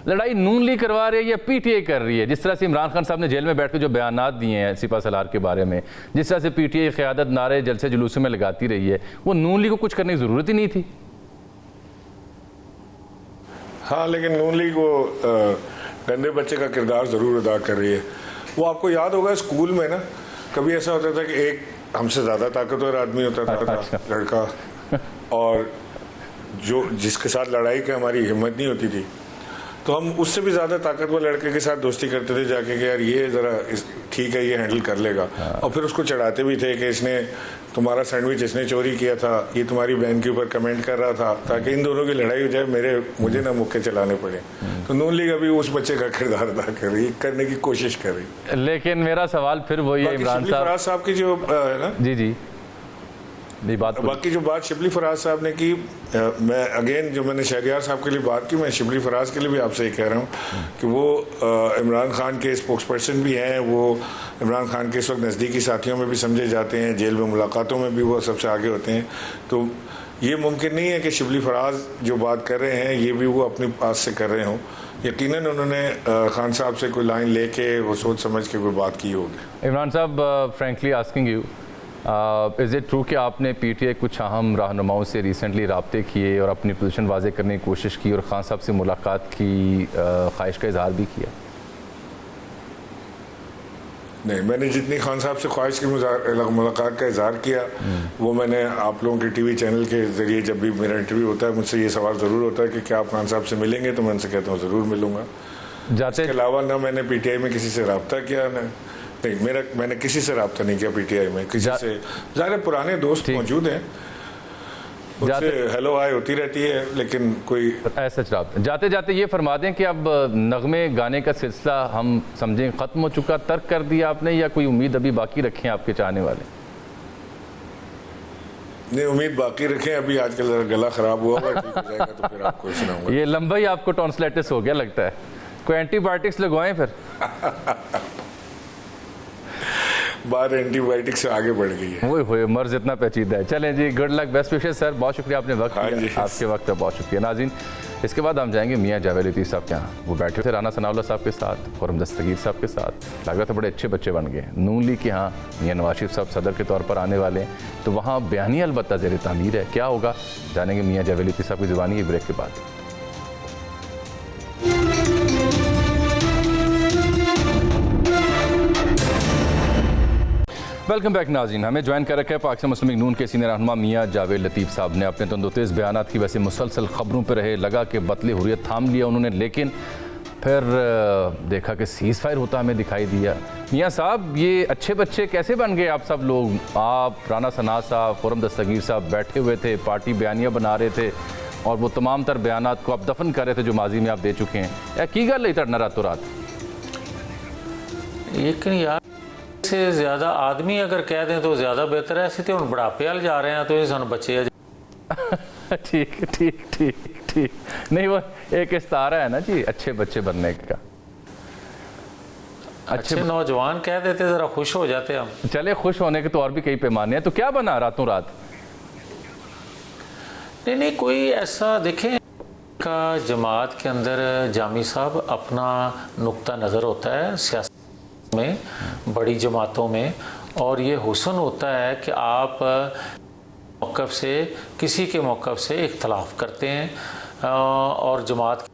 लड़ाई नून लीग करवा रही है या PTI कर रही है? जिस तरह से इमरान खान साहब ने जेल में बैठ कर जो बयानात दिए हैं सिपा सलार के बारे में, जिस तरह से PTI क़यादत नारे जलसे जुलूसों में लगाती रही है, वो नून लीग को कुछ करने की ज़रूरत ही नहीं थी। हाँ, लेकिन नून लीग वो गंदे बच्चे का किरदार ज़रूर अदा कर रही है। वो आपको याद होगा स्कूल में ना, कभी ऐसा होता था कि एक हमसे ज़्यादा ताकतवर आदमी होता था, लड़का, और जिसके साथ लड़ाई की हमारी हिम्मत नहीं होती थी, तो हम उससे भी ज़्यादा ताकतवर लड़के के साथ दोस्ती करते थे जाके कि यार ये ज़रा ठीक है, ये हैंडल कर लेगा, और फिर उसको चढ़ाते भी थे कि इसने तुम्हारा सैंडविच इसने चोरी किया था, ये तुम्हारी बहन के ऊपर कमेंट कर रहा था, ताकि इन दोनों की लड़ाई हो जाए, मुझे ना मुक्के चलाने पड़े। तो नून लीग अभी उस बच्चे का किरदार अदा कर रही है, करने की कोशिश कर रही है। लेकिन मेरा सवाल फिर वही है, इमरान साहब की जो है ना, जी बाकी जो बात शिबली फराज साहब ने की, मैं अगेन जो मैंने शहरियार साहब के लिए बात की, मैं शिबली फराज के लिए भी आपसे ये कह रहा हूँ कि वो इमरान खान के स्पोक्स पर्सन भी हैं, वो इमरान खान के इस वक्त नज़दीकी साथियों में भी समझे जाते हैं, जेल में मुलाकातों में भी वो सबसे आगे होते हैं। तो ये मुमकिन नहीं है कि शिबली फराज जो बात कर रहे हैं ये भी वो अपनी पास से कर रहे हों। यकीनन उन्होंने खान साहब से कोई लाइन लेके वो सोच समझ के कोई बात की होगी। इमरान साहब, frankly asking you, is it true कि आपने PTI कुछ अहम रहनुमाओं से रिसेंटली रब्ते किए और अपनी पोजीशन वाज़े करने की कोशिश की और खान साहब से मुलाकात की ख्वाहिश का इजहार भी किया? नहीं, मैंने जितनी खान साहब से ख्वाहिश की मुलाकात का इजहार किया, वो मैंने आप लोगों के TV चैनल के ज़रिए, जब भी मेरा इंटरव्यू होता है मुझसे ये सवाल ज़रूर होता है कि क्या आप खान साहब से मिलेंगे, तो मैं उनसे कहता हूँ ज़रूर मिलूँगा। जाते इसके अलावा ना मैंने पीटीआई में किसी से रब्ता किया ना नहीं मैंने किसी से रब्ता नहीं किया पीटीआई में किसी से। ज़ाहिर पुराने दोस्त मौजूद हैं, उनसे हेलो हाय होती रहती है, लेकिन कोई ऐसा रब्ता। जाते जाते ये फरमा दें कि अब नगमे गाने का सिलसिला हम समझें ख़त्म हो चुका, तर्क कर दिया आपने, या कोई उम्मीद अभी बाकी रखे हैं आपके चाहने वाले? नहीं, उम्मीद बाकी रखें। अभी आजकल गला खराब हुआ है, ठीक हो जाएगा तो फिर आपको सुनाऊंगा। ये लंबा ही आपको टॉन्सिलाइटिस हो गया लगता है, कोई एंटीबायोटिक्स लगवाएं फिर। बात एंटीबायोटिक से आगे बढ़ गई है। वही मर्ज इतना पेचीदा है। चलें जी, good luck, best wishes sir, बहुत शुक्रिया आपने वक्त दिया, आपके वक्त का बहुत शुक्रिया। नाज़रीन, इसके बाद हम जाएंगे मियाँ जावेद लतीफ़ साहब के यहाँ। वो बैठे थे राना सनाउल्लाह साहब के साथ, खुर्रम दस्तगीर साहब के साथ, लग रहा था बड़े अच्छे बच्चे बन गए। नून लीग के यहाँ मियाँ नवाज शरीफ साहब सदर के तौर पर आने वाले हैं, तो वहाँ बयानी अलबत्ता ज़ेर तामीर है। क्या होगा जानेंगे मियाँ जावेद लतीफ़ साहब की ज़ुबानी ब्रेक के बाद। वेलकम बैक नाज़रीन, हमें ज्वाइन कर रखा है पाकिस्तान मुस्लिम लीग नून के सीनियर रहनुमा मियाँ जावेद लतीफ़ साहब ने। अपने तंदुरुस्त बयानात की वैसे मुसलसल ख़बरों पर रहे, लगा कि बतले हुर्रियत थाम लिया उन्होंने, लेकिन फिर देखा कि सीज़ फायर होता हमें दिखाई दिया। मियाँ साहब, ये अच्छे बच्चे कैसे बन गए आप सब लोग? आप, राना सना साहब, खुर्रम दस्तगीर साहब बैठे हुए थे, पार्टी बयानियाँ बना रहे थे और वो तमाम तर बयानात को आप दफन कर रहे थे जो माजी में आप दे चुके हैं। या की गल है तरना रातों रात? लेकिन यार से ज़्यादा आदमी अगर कह दें तो ज़्यादा बेहतर है। ऐसे तो हम बुढ़ापे वाल जा रहे हैं तो ये सन बच्चे ठीक ठीक ठीक ठीक, नहीं वो एक इस्तारा है ना जी अच्छे बच्चे बनने का। अच्छे नौजवान कह देते ज़रा खुश हो जाते हम। चले, खुश होने के तो और भी कई पैमाने हैं। तो क्या बना रातों रात? नहीं, कोई ऐसा देखें का जमात के अंदर जामी साहब अपना नुक्ता नज़र होता है सियासत में, बड़ी जमातों में, और ये हुस्न होता है कि आप मौक़िफ़ से, किसी के मौक़िफ़ से इख्तलाफ करते हैं, और जमात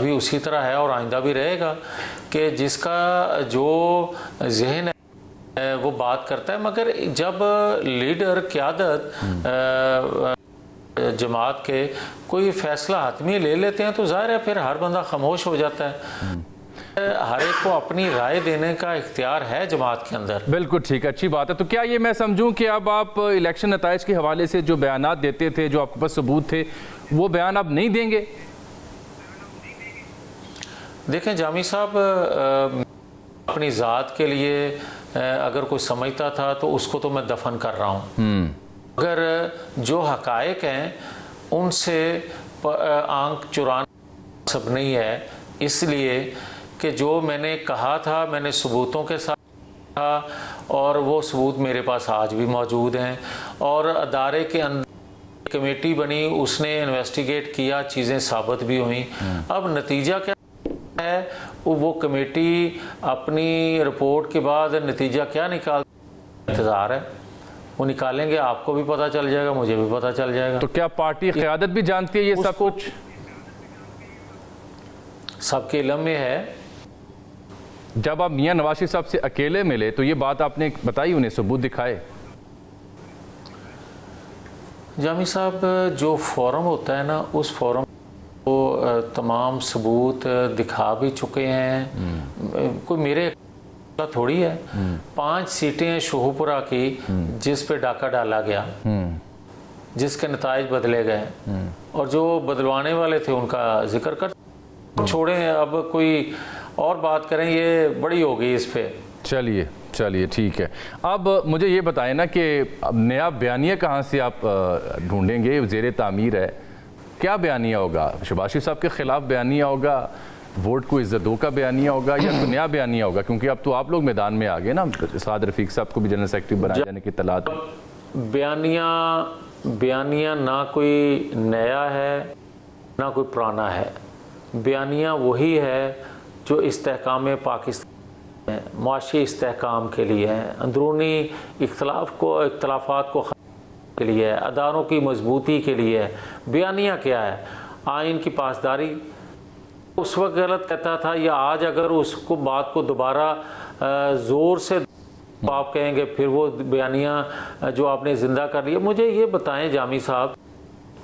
भी उसी तरह है और आइंदा भी रहेगा कि जिसका जो जहन है वो बात करता है। मगर जब लीडर क़यादत जमात के कोई फ़ैसला हतमी ले लेते हैं तो ज़ाहिर है फिर हर बंदा खामोश हो जाता है। हर एक को अपनी राय देने का इख्तियार है जमात के अंदर। बिल्कुल ठीक, अच्छी बात है। तो क्या ये मैं समझूं कि अब आप इलेक्शन नताइज के हवाले से जो बयानात देते थे, जो आपके पास सबूत थे, वो बयान आप नहीं देंगे? देखें जामी साहब, अपनी ज़ात के लिए अगर कोई समझता था तो उसको तो मैं दफन कर रहा हूँ। अगर जो हकायक हैं उनसे आंख चुराना सब नहीं है, इसलिए कि जो मैंने कहा था मैंने सबूतों के साथ कहा, और वो सबूत मेरे पास आज भी मौजूद हैं। और अदारे के अंदर कमेटी बनी, उसने इन्वेस्टिगेट किया, चीज़ें साबित भी हुई। अब नतीजा क्या है, वो कमेटी अपनी रिपोर्ट के बाद नतीजा क्या निकाल, इंतज़ार है वो निकालेंगे, आपको भी पता चल जाएगा, मुझे भी पता चल जाएगा। तो क्या पार्टी क़यादत भी जानती है ये सब कुछ? सबके इल्म में है। जब आप मियाँ नवाज शरीफ साहब से अकेले मिले तो ये बात आपने बताई, उन्हें सबूत दिखाए? जामी साहब, जो फोरम होता है ना, उस फोरम को तमाम सबूत दिखा भी चुके हैं। कोई मेरे थोड़ी है। 5 सीटें शोहपुरा की जिस पे डाका डाला गया, जिसके नताइज बदले गए, और जो बदलवाने वाले थे उनका जिक्र कर छोड़ें, अब कोई और बात करें, ये बड़ी होगी इस पे। चलिए ठीक है। अब मुझे ये बताएं ना कि अब नया बयानिया कहाँ से आप ढूंढेंगे? ज़ेर तामीर है, क्या बयानिया होगा? शहबाज शरीफ साहब के ख़िलाफ़ बयानिया होगा, वोट को इज्जत दो का बयानिया होगा, या तो नया बयानिया होगा? क्योंकि अब तो आप लोग मैदान में आ गए ना, साद रफीक साहब को भी जनरल सेक्रेटरी बनाए जाने की इत्तला। बयानिया ना कोई नया है ना कोई पुराना है। बयानिया वही है जो इस्तेहकाम पाकिस्तान, माशी इस्तेहकाम के लिए है, अंदरूनी इख्तलाफात को के लिए है, अदारों की मजबूती के लिए है। बयानिया क्या है? आइन की पासदारी। उस वक्त गलत कहता था, या आज अगर उसको बात को दोबारा ज़ोर से आप कहेंगे फिर वो बयानिया जो आपने ज़िंदा कर लिया। मुझे ये बताएं जामी साहब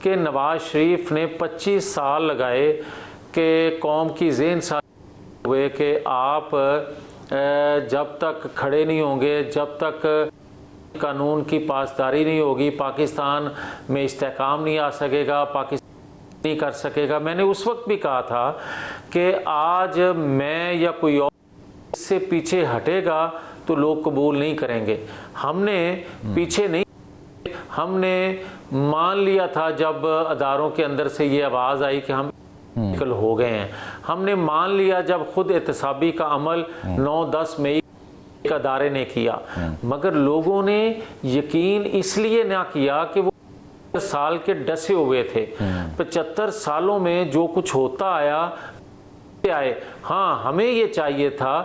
कि नवाज शरीफ ने 25 साल लगाए कि कौम की ज़हन हुए कि आप जब तक खड़े नहीं होंगे, जब तक कानून की पासदारी नहीं होगी, पाकिस्तान में इस्तेहकाम नहीं आ सकेगा, पाकिस्तान नहीं कर सकेगा। मैंने उस वक्त भी कहा था कि आज मैं या कोई और इससे पीछे हटेगा तो लोग कबूल नहीं करेंगे। हमने पीछे नहीं, हमने मान लिया था जब अदारों के अंदर से ये आवाज़ आई कि हम निकल हो गए हैं। हमने मान लिया जब खुद एहतसाबी का अमल 9-10 मई अदारे ने किया, मगर लोगों ने यकीन इसलिए ना किया कि वो साल के डसे हुए थे। 75 सालों में जो कुछ होता आए, हाँ हमें ये चाहिए था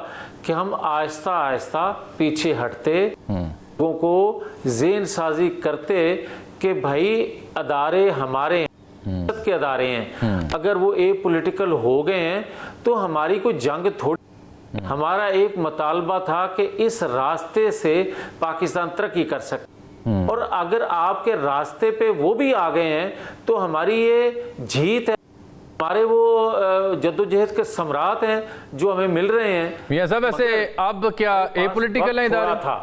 कि हम आहिस्ता आहिस्ता पीछे हटते, लोगों को ज़ेन साजी करते कि भाई अदारे हमारे के अदारे हैं, अगर वो ए पॉलिटिकल हो गए हैं तो हमारी कोई जंग थोड़ी, हमारा एक मुतालबा था कि इस रास्ते से पाकिस्तान तरक्की कर सके, और अगर आपके रास्ते पे वो भी आ गए हैं तो हमारी ये जीत है, हमारे वो जद्दोजहद के सम्राट हैं जो हमें मिल रहे हैं। मियां साहब वैसे अब क्या ए पॉलिटिकल इदारा था?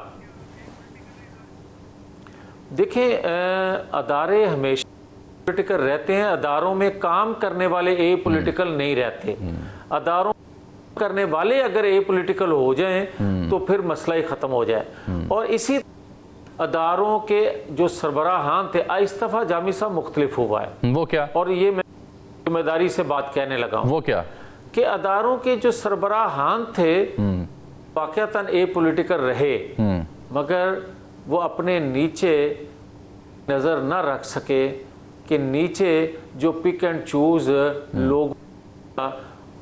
देखें, अदारे हमेशा पॉलिटिकल रहते हैं, अदारों में काम करने वाले ए पॉलिटिकल नहीं रहते। अदारों करने वाले अगर ए पॉलिटिकल हो जाएं तो फिर मसला ही खत्म हो जाए। और इसी अदारों के जो सरबराहान थे, इस्तीफा जामी साहब मुख्तलिफ हुआ है। वो क्या? और ये मैं जिम्मेदारी से बात कहने लगा हूं। वो क्या? कि अदारों के जो सरबराहान थे वाकयातन ए पॉलिटिकल रहे, मगर वो अपने नीचे नज़र न रख सके कि नीचे जो पिक एंड चूज लोग,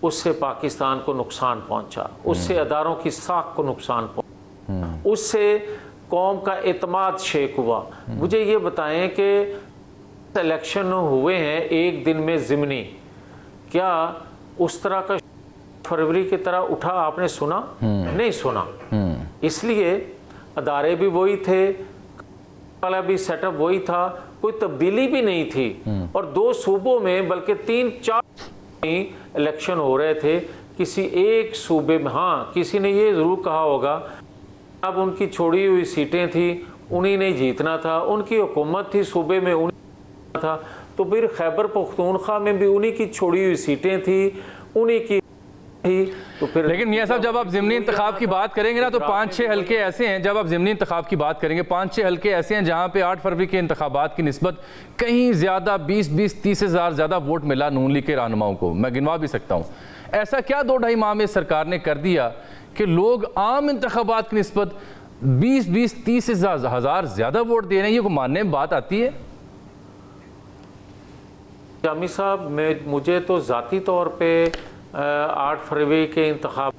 उससे पाकिस्तान को नुकसान पहुंचा, उससे अदारों की साख को नुकसान पहुंचा, उससे कौम का एतमाद शेक हुआ। मुझे ये बताएं कि इलेक्शन हुए हैं एक दिन में ज़िमनी, क्या उस तरह का फरवरी की तरह उठा आपने सुना? नहीं सुना। इसलिए अदारे भी वही थे, वाला भी सेटअप वही था, कोई तब्दीली भी नहीं थी। और 2 सूबों में बल्कि 3-4 इलेक्शन हो रहे थे। किसी एक सूबे में, हाँ किसी ने ये ज़रूर कहा होगा अब उनकी छोड़ी हुई सीटें थी, उन्हीं ने जीतना था, उनकी हुकूमत थी सूबे में, उन्हीं था, तो फिर खैबर पख्तूनख्वा में भी उन्हीं की छोड़ी हुई सीटें थी, उन्हीं की थी। तो फिर लेकिन मियां साहब जब आप ज़िमनी इंतखाब की बात करेंगे ना तो 5-6 हल्के ऐसे हैं, जब आप ज़िमनी इंतखाब की बात करेंगे 5-6 हल्के ऐसे हैं जहां पे 8 फरवरी के इंतखाबात की निस्बत कहीं ज़्यादा 20-30 हज़ार ज़्यादा वोट मिला नून लीग के रहनुमाओं को। मैं गिनवा भी सकता हूँ। ऐसा क्या 2-2.5 माह में सरकार ने कर दिया कि लोग आम इंतखाबात की निस्बत 20-30 हज़ार ज़्यादा वोट दे रहे हैं? ये को मानने में बात आती है? जामी साहब, मुझे तो ज़ाती तौर पे 8 फरवरी के इंतखाब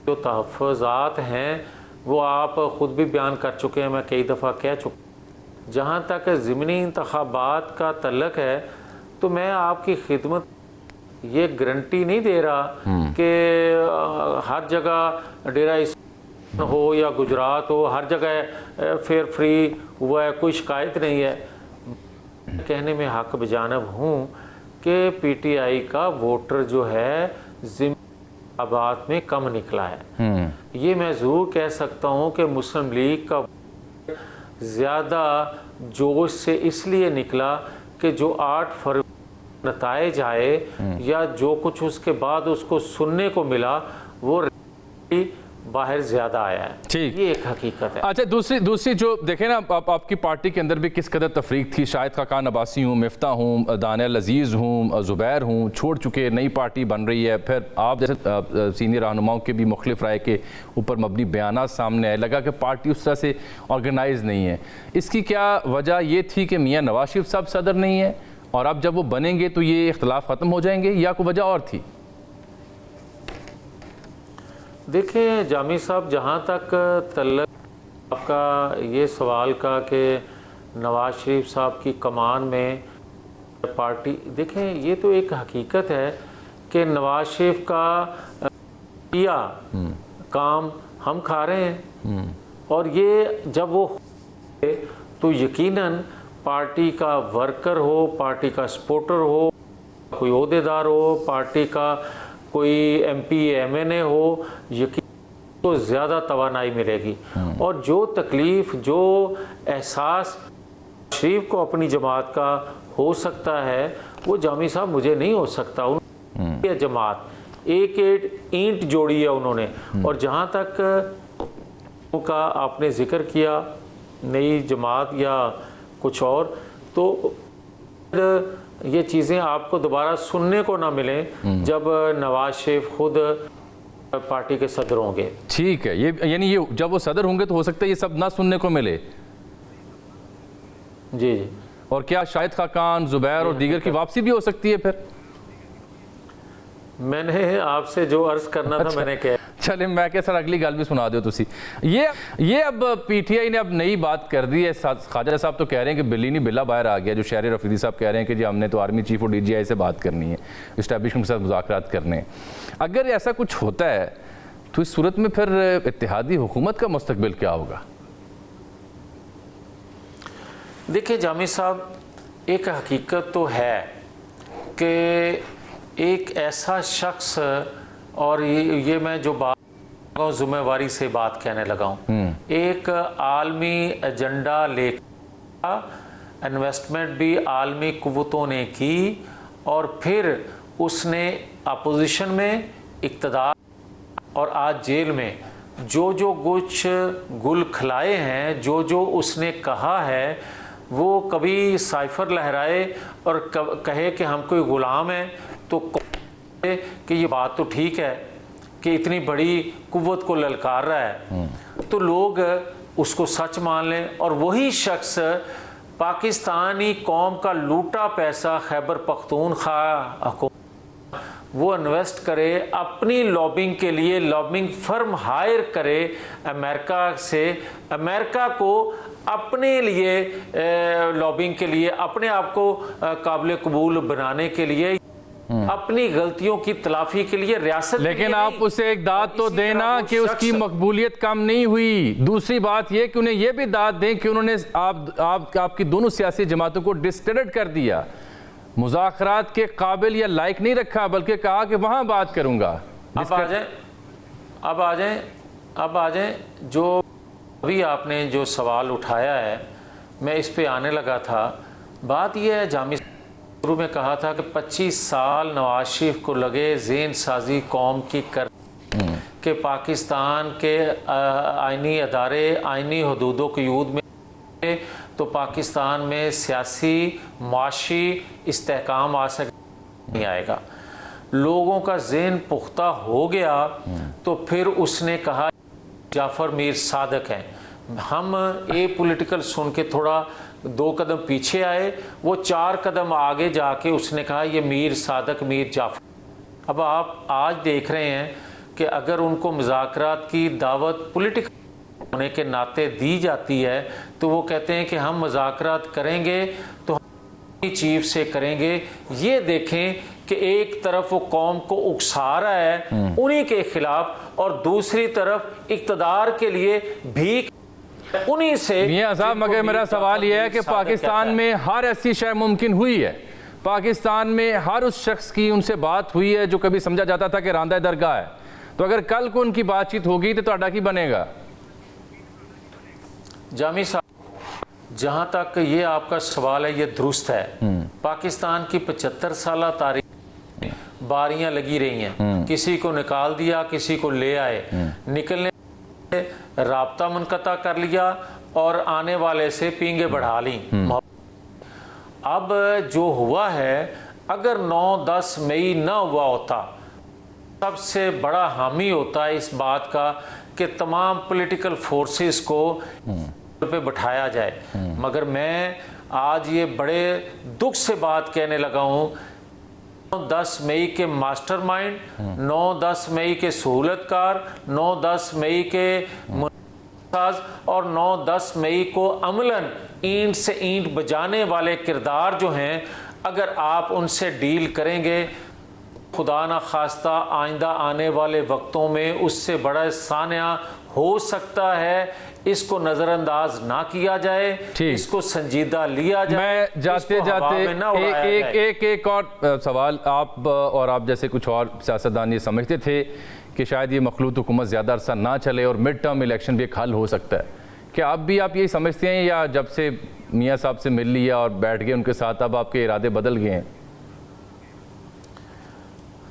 जो तहफ़्फ़ुज़ात हैं वो आप ख़ुद भी बयान कर चुके हैं, मैं कई दफ़ा कह चुका। जहाँ तक ज़िमनी इंतखाबात का तल्लक है तो मैं आपकी खिदमत ये गारंटी नहीं दे रहा कि हर जगह डेरा हो या गुजरात हो, हर जगह फेयर फ्री हुआ है, कोई शिकायत नहीं है। कहने में हक बजानब हूँ कि PTI का वोटर जो है ज़िम्बाबाद में कम निकला है। ये मैं ज़रूर कह सकता हूँ कि मुस्लिम लीग का ज़्यादा जोश से इसलिए निकला कि जो 8 फरवरी नताइज आए या जो कुछ उसके बाद उसको सुनने को मिला वो बाहर ज्यादा आया है। ठीक, ये एक हकीकत है। अच्छा, दूसरी जो देखें ना, आपकी पार्टी के अंदर भी किस कदर तफरीक थी। शाहिद खाकान अब्बासी हूँ, मिफ्ता हूँ, दानियल अजीज़ हूँ, ज़ुबैर हूँ, छोड़ चुके, नई पार्टी बन रही है। फिर आप जैसे सीनियर रहनुमाओं के भी मुख्तलिफ राय के ऊपर मबनी बयानात सामने आए, लगा कि पार्टी उस तरह से ऑर्गेनाइज नहीं है। इसकी क्या वजह ये थी कि मियाँ नवाज शरीफ साहब सदर नहीं है और अब जब वो बनेंगे तो ये इख्तलाफ ख़त्म हो जाएंगे, या कोई वजह और थी? देखें जामी साहब, जहाँ तक तल्लक आपका ये सवाल का कि नवाज शरीफ साहब की कमान में पार्टी, देखें ये तो एक हकीकत है कि नवाज शरीफ का किया काम हम खा रहे हैं, और ये जब वो तो यकीनन पार्टी का वर्कर हो, पार्टी का सपोर्टर हो, कोई ओहदेदार हो, पार्टी का कोई MP MNA हो, यकीन तो ज़्यादा तवानाई मिलेगी। और जो तकलीफ़, जो एहसास शरीफ को अपनी जमात का हो सकता है, वो जामी साहब मुझे नहीं हो सकता। ये जमात एक एक ईंट जोड़ी है उन्होंने। और जहाँ तक का आपने जिक्र किया नई जमात या कुछ और, तो ये चीज़ें आपको दोबारा सुनने को ना मिलें जब नवाज शरीफ खुद पार्टी के सदर होंगे। ठीक है, ये यानी ये जब वो सदर होंगे तो हो सकता है ये सब ना सुनने को मिले। जी जी। और क्या शाहिद खाकान, जुबैर और दीगर की वापसी भी हो सकती है फिर? मैंने आपसे जो अर्ज करना था मैंने कहा। चले मैं क्या सर अगली गल भी सुना दो तुसी। ये अब PTI ने अब नई बात कर दी है। ख्वाजा साहब तो कह रहे हैं कि बिल्ली नहीं बिल्ला बाहर आ गया। जो शहरी रफीदी साहब कह रहे हैं कि जी हमने तो आर्मी चीफ और DGI से बात करनी है, इस्टेब्लिशमेंट के साथ मुज़ाकरात करने हैं। अगर ऐसा कुछ होता है तो इस सूरत में फिर इत्तेहादी हुकूमत का मुस्तकबिल क्या होगा? देखिए जामी साहब, एक हकीकत तो है कि एक ऐसा शख्स, और ये मैं जो बात ज़िम्मेवारी से बात कहने लगा हूँ, एक आलमी एजेंडा लेकर इन्वेस्टमेंट भी आलमी कुव्वतों ने की, और फिर उसने अपोजिशन में, इक़्तिदार और आज जेल में जो जो कुछ गुल खिलाए हैं, जो जो उसने कहा है, वो कभी साइफर लहराए और कहे कि हम कोई ग़ुलाम हैं, तो कि ये बात तो ठीक है कि इतनी बड़ी कुव्वत को ललकार रहा है, तो लोग उसको सच मान लें। और वही शख्स पाकिस्तानी कौम का लूटा पैसा खैबर पख्तूनख्वा वो इन्वेस्ट करे, अपनी लॉबिंग के लिए लॉबिंग फर्म हायर करे अमेरिका से, अमेरिका को अपने लिए लॉबिंग के लिए, अपने आप को काबिल कबूल बनाने के लिए, अपनी गलतियों की तलाफी के लिए रियासत। लेकिन आप उसे एक दाद तो देना कि उसकी मकबूलियत कम नहीं हुई। दूसरी बात यह कि उन्हें यह भी दाद दें कि उन्होंने आपकी दोनों सियासी जमातों को डिस्क्रेडिट कर दिया, मुज़ाकरात के काबिल या लायक नहीं रखा, बल्कि कहा कि वहां बात करूंगा। अब आ जाए जो अभी आपने जो सवाल उठाया है, मैं इस पे आने लगा था। बात यह है, जामी शुरू में कहा था कि 25 साल नवाज शरीफ को लगे ज़ेन साजी कौम की कर कि पाकिस्तान के आइनी अदारे आइनी हदूदों की यूद में, तो पाकिस्तान में सियासी माशी इस्तेहकाम आ सके नहीं आएगा। लोगों का ज़हन पुख्ता हो गया तो फिर उसने कहा जाफ़र मीर सादक हैं। हम ए पॉलिटिकल सुन के थोड़ा 2 कदम पीछे आए, वो 4 कदम आगे जाके उसने कहा ये मीर सादक मीर जाफ़र। अब आप आज देख रहे हैं कि अगर उनको मुज़ाकरात की दावत पॉलिटिकल होने के नाते दी जाती है तो वो कहते हैं कि हम मुज़ाकरात करेंगे तो हम चीफ से करेंगे। ये देखें कि एक तरफ वो कौम को उकसा रहा है उन्हीं के खिलाफ, और दूसरी तरफ इक़्तिदार के लिए भीख उन्हीं से। मियां साहब, मगर मेरा सवाल यह है कि पाकिस्तान में हर ऐसी शय मुमकिन हुई है। पाकिस्तान में हर उस शख्स की उनसे बात हुई है जो कभी समझा जाता था कि रांदा दरगाह है। तो अगर कल को उनकी बातचीत होगी तो ਤੁਹਾਡਾ ਕੀ बनेगा? जामी साहब, जहाँ तक ये आपका सवाल है ये दुरुस्त है। पाकिस्तान की 75 साल तारीख बारियां लगी रही हैं, किसी को निकाल दिया, किसी को ले आए, निकलने राब्ता मुनक़ता कर लिया और आने वाले से पींगे बढ़ा ली। अब जो हुआ है, अगर 9-10 मई ना हुआ होता, सबसे बड़ा हामी होता है इस बात का कि तमाम पॉलिटिकल फोर्सेस को पे बिठाया जाए। मगर मैं आज ये बड़े दुख से बात कहने लगा हूँ, 9-10 मई के मास्टरमाइंड, 9-10 मई के सहूलतकार, 9-10 मई के और 9-10 मई को अमलन ईंट से ईंट बजाने वाले किरदार जो हैं, अगर आप उनसे डील करेंगे, खुदा ना खास्ता आइंदा आने वाले वक्तों में उससे बड़ा सानिया हो सकता है इसको नजरअंदाज ना किया जाए, ठीक। इसको संजीदा लिया जाए। मैं जाते इसको हवा जाते में ना उड़ाया जाए। एक और सवाल, आप और आप जैसे कुछ और सियासतदान ये समझते थे कि शायद ये मखलूत हुकूमत ज़्यादा अरसा ना चले और मिड टर्म इलेक्शन भी एक हल हो सकता है, क्या आप यही समझते हैं, या जब से मियाँ साहब से मिल लिया और बैठ गए उनके साथ अब आपके इरादे बदल गए हैं?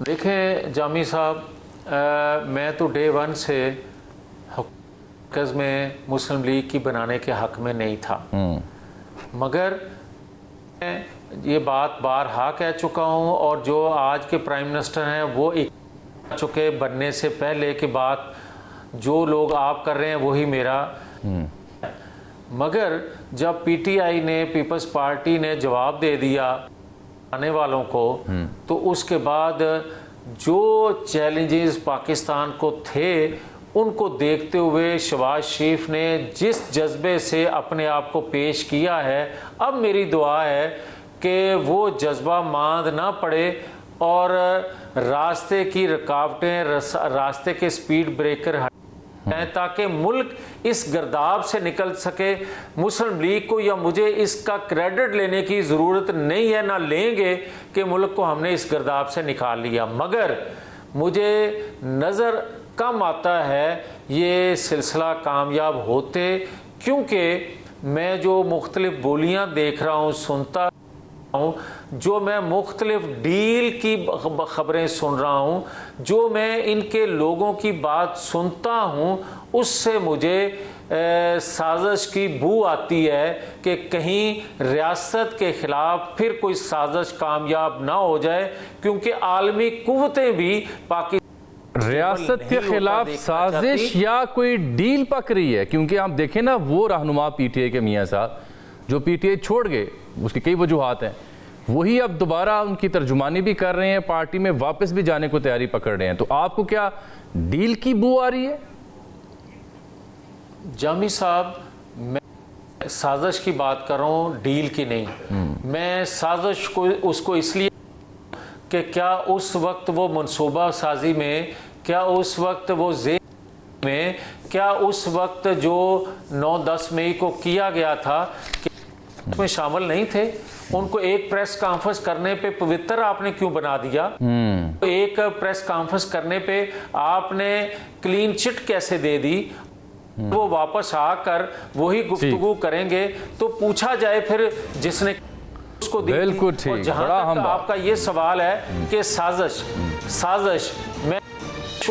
देखें जामी साहब, मैं तो डे वन से हुकूमत में मुस्लिम लीग की बनाने के हक़ में नहीं था, मगर मैं ये बात बारहा कह चुका हूँ और जो आज के प्राइम मिनिस्टर हैं वो एक चुके बनने से पहले की बात जो लोग आप कर रहे हैं वही मेरा। मगर जब पीटीआई ने, पीपल्स पार्टी ने जवाब दे दिया आने वालों को, तो उसके बाद जो चैलेंजेस पाकिस्तान को थे उनको देखते हुए शहबाज शरीफ ने जिस जज्बे से अपने आप को पेश किया है, अब मेरी दुआ है कि वो जज्बा मांद ना पड़े और रास्ते की रुकावटें, रास्ते के स्पीड ब्रेकर हैं, ताकि मुल्क इस गर्दाब से निकल सके। मुस्लिम लीग को या मुझे इसका क्रेडिट लेने की ज़रूरत नहीं है, ना लेंगे कि मुल्क को हमने इस गर्दाब से निकाल लिया, मगर मुझे नज़र कम आता है ये सिलसिला कामयाब होते, क्योंकि मैं जो मुख्तलिफ बोलियां देख रहा हूँ, सुनता हूँ, जो मैं मुख्तलिफ डील की खबरें सुन रहा हूँ, जो मैं इनके लोगों की बात सुनता हूँ, उससे मुझे साजिश की बू आती है कि कहीं रियासत के खिलाफ फिर कोई साजिश कामयाब ना हो जाए, क्योंकि आलमी कुव्वतें भी पाकिस्तान रियासत के खिलाफ साजिश या कोई डील पक रही है। क्योंकि आप देखें ना, वो रहनुमा पीटीआई के मियाँ साहब जो पीटीआई छोड़ गए, उसकी कई वजूहात हैं, वही अब दोबारा उनकी तर्जुमानी भी कर रहे हैं, पार्टी में वापस भी जाने को तैयारी पकड़ रहे हैं। तो आपको क्या डील की बू आ रही है? जामी साहब, मैं साजिश की बात कर रहा हूँ, डील की नहीं। मैं साजिश को उसको इसलिए कि क्या उस वक्त वो मनसूबा साजी में, क्या उस वक्त वो में, क्या उस वक्त जो 9-10 मई को किया गया था कि उसमें शामिल नहीं थे? उनको एक प्रेस कॉन्फ्रेंस करने पे पवित्र आपने क्यों बना दिया? एक प्रेस कॉन्फ्रेंस करने पे आपने क्लीन चिट कैसे दे दी? वो वापस आकर वही गुफ्तगू करेंगे तो पूछा जाए फिर जिसने उसको दी। बिल्कुल ठीक। और जहां तक आपका ये सवाल है कि साजिश, मैं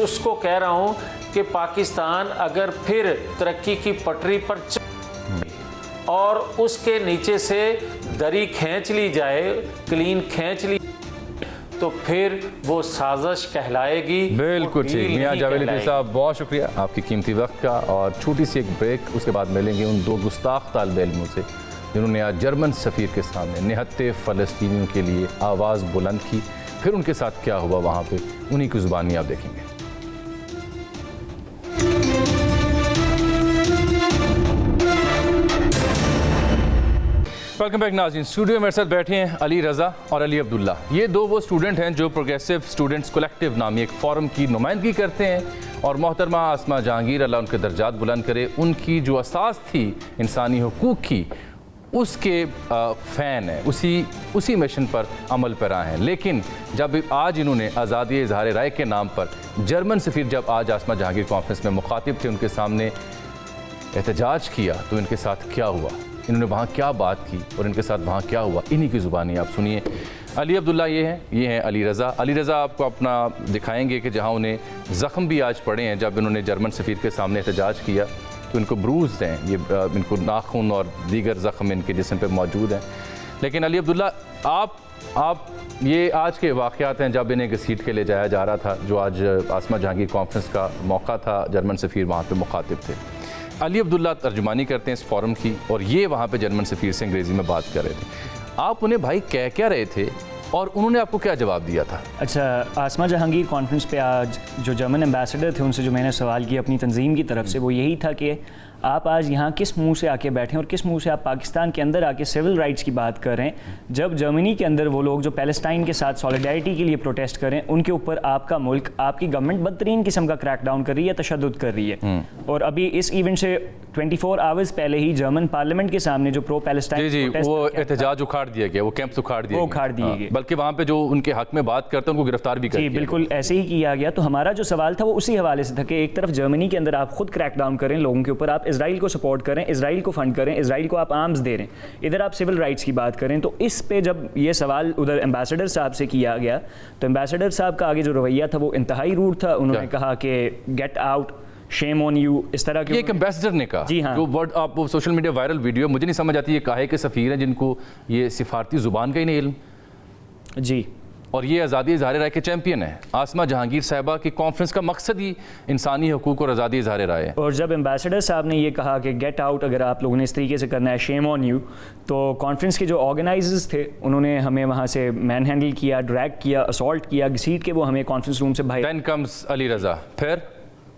उसको कह रहा हूं कि पाकिस्तान अगर फिर तरक्की की पटरी पर और उसके नीचे से दरी खींच ली जाए, क्लीन खींच ली, तो फिर वो साजिश कहलाएगी। बिल्कुल ठीक। मियां जावेद लतीफ़ साहब, बहुत शुक्रिया आपकी कीमती वक्त का। और छोटी सी एक ब्रेक, उसके बाद मिलेंगे उन दो गुस्ताख तालिब इल्मों से जिन्होंने आज जर्मन सफ़ीर के सामने निहत्ते फ़लस्तीनियों के लिए आवाज़ बुलंद की। फिर उनके साथ क्या हुआ वहाँ पे, उन्हीं की ज़ुबानी आप देखेंगे। वेलकम बैक नाज़रीन। स्टूडियो में मेरे साथ बैठे हैं अली रज़ा और अली अब्दुल्ला। ये दो वो स्टूडेंट हैं जो प्रोग्रेसिव स्टूडेंट्स कलेक्टिव नामी एक फ़ोरम की नुमाइंदगी करते हैं। और मोहतरमा आसमा जहांगीर, अल्लाह उनके दर्जात बुलंद करे, उनकी जो असास थी इंसानी हुकूक़ की, उसके फ़ैन है, उसी मिशन पर अमल पैरा हैं। लेकिन जब आज इन्होंने आज़ादी इज़हार राय के नाम पर जर्मन सफ़ीर जब आज आसमा जहांगीर कॉन्फ्रेंस में मुखातिब थे, उनके सामने एहतजाज किया, तो इनके साथ क्या हुआ, इन्होंने वहाँ क्या बात की और इनके साथ वहाँ क्या हुआ, इन्हीं की ज़ुबानी आप सुनिए। अली अब्दुल्ला ये हैं अली रज़ा। अली रज़ा आपको अपना दिखाएंगे कि जहाँ उन्हें ज़ख्म भी आज पड़े हैं। जब इन्होंने जर्मन सफ़ीर के सामने एहतजाज किया तो इनको ब्रूज हैं, ये इनको नाखून और दीगर ज़ख्म इनके जिस्म पे मौजूद हैं। लेकिन अली अब्दुल्ला, आप ये आज के वाक़यात हैं जब इन्हें घसीट के ले जाया जा रहा था, जो आज आसमा जहांगीर कॉन्फ्रेंस का मौका था, जर्मन सफ़ीर वहाँ पर मुखातिब थे। अली अब्दुल्ला तर्जुमानी करते हैं इस फोरम की, और ये वहाँ पे जर्मन सफ़ीर से अंग्रेज़ी में बात कर रहे थे। आप उन्हें भाई कह क्या रहे थे और उन्होंने आपको क्या जवाब दिया था? अच्छा, आसमा जहांगीर कॉन्फ्रेंस पे आज जो जर्मन एम्बेसडर थे उनसे जो मैंने सवाल किया अपनी तंजीम की तरफ से, वो यही था कि आप आज यहाँ किस मुंह से आके बैठे हैं और किस मुंह से आप पाकिस्तान के अंदर आके सिविल राइट्स की बात कर रहे हैं, जब जर्मनी के अंदर वो लोग जो पैलेस्टाइन के साथ सॉलिडारिटी के लिए प्रोटेस्ट कर रहे हैं, उनके ऊपर आपका मुल्क, आपकी गवर्नमेंट बदतरीन किस्म का क्रैकडाउन कर रही है, तशद्दुद कर रही है। और अभी इस इवेंट से 24 आवर्स पहले ही जर्मन पार्लियामेंट के सामने जो प्रो पैलेस्टाइन जी वो एहतजाज उखाड़ दिया गया, वो कैंप्स उखाड़ दिए, वो उखाड़ दिए गए, बल्कि वहाँ पे जो उनके हक में बात करते हैं उनको गिरफ्तार भी कर जी दिया। बिल्कुल ऐसे ही किया गया। तो हमारा जो सवाल था वो उसी हवाले से था कि एक तरफ जर्मनी के अंदर आप खुद क्रैकडाउन करें लोगों के ऊपर, आप इसराइल को सपोर्ट करें, इसराइल को फंड करें, इसराइल को आप आर्म्स दे रहे हैं, इधर आप सिविल राइट्स की बात करें। तो इस पे जब ये सवाल उधर एम्बेसडर साहब से किया गया तो एम्बेसडर साहब का आगे जो रवैया था वो इंतहाई रूड था। उन्होंने कहा कि get out, shame on you, इस तरह के ये एक एम्बेसडर ने कहा। जी हाँ। जो वर्ड आप वो सोशल मीडिया वायरल वीडियो, मुझे नहीं समझ आती ये काहे के सफ़ीर हैं जिनको ये सिफारती ज़ुबान का ही नहीं इल्म, जी, और ये आज़ादी इज़हार राय के चैंपियन है। आसमा जहांगीर साहिबा की कॉन्फ्रेंस का मकसद ही इंसानी हकूक़ और आज़ादी इज़हार राय है। और जब एम्बेसडर साहब ने ये कहा कि गेट आउट अगर आप लोगों ने इस तरीके से करना है, शेम ऑन यू, तो कॉन्फ्रेंस के जो ऑर्गेनाइजर्स थे उन्होंने हमें वहाँ से मैन हैंडल किया, ड्रैग किया, असॉल्ट किया, घसीट के वो हमें कॉन्फ्रेंस रूम से बाहर। देन कम्स अली रज़ा,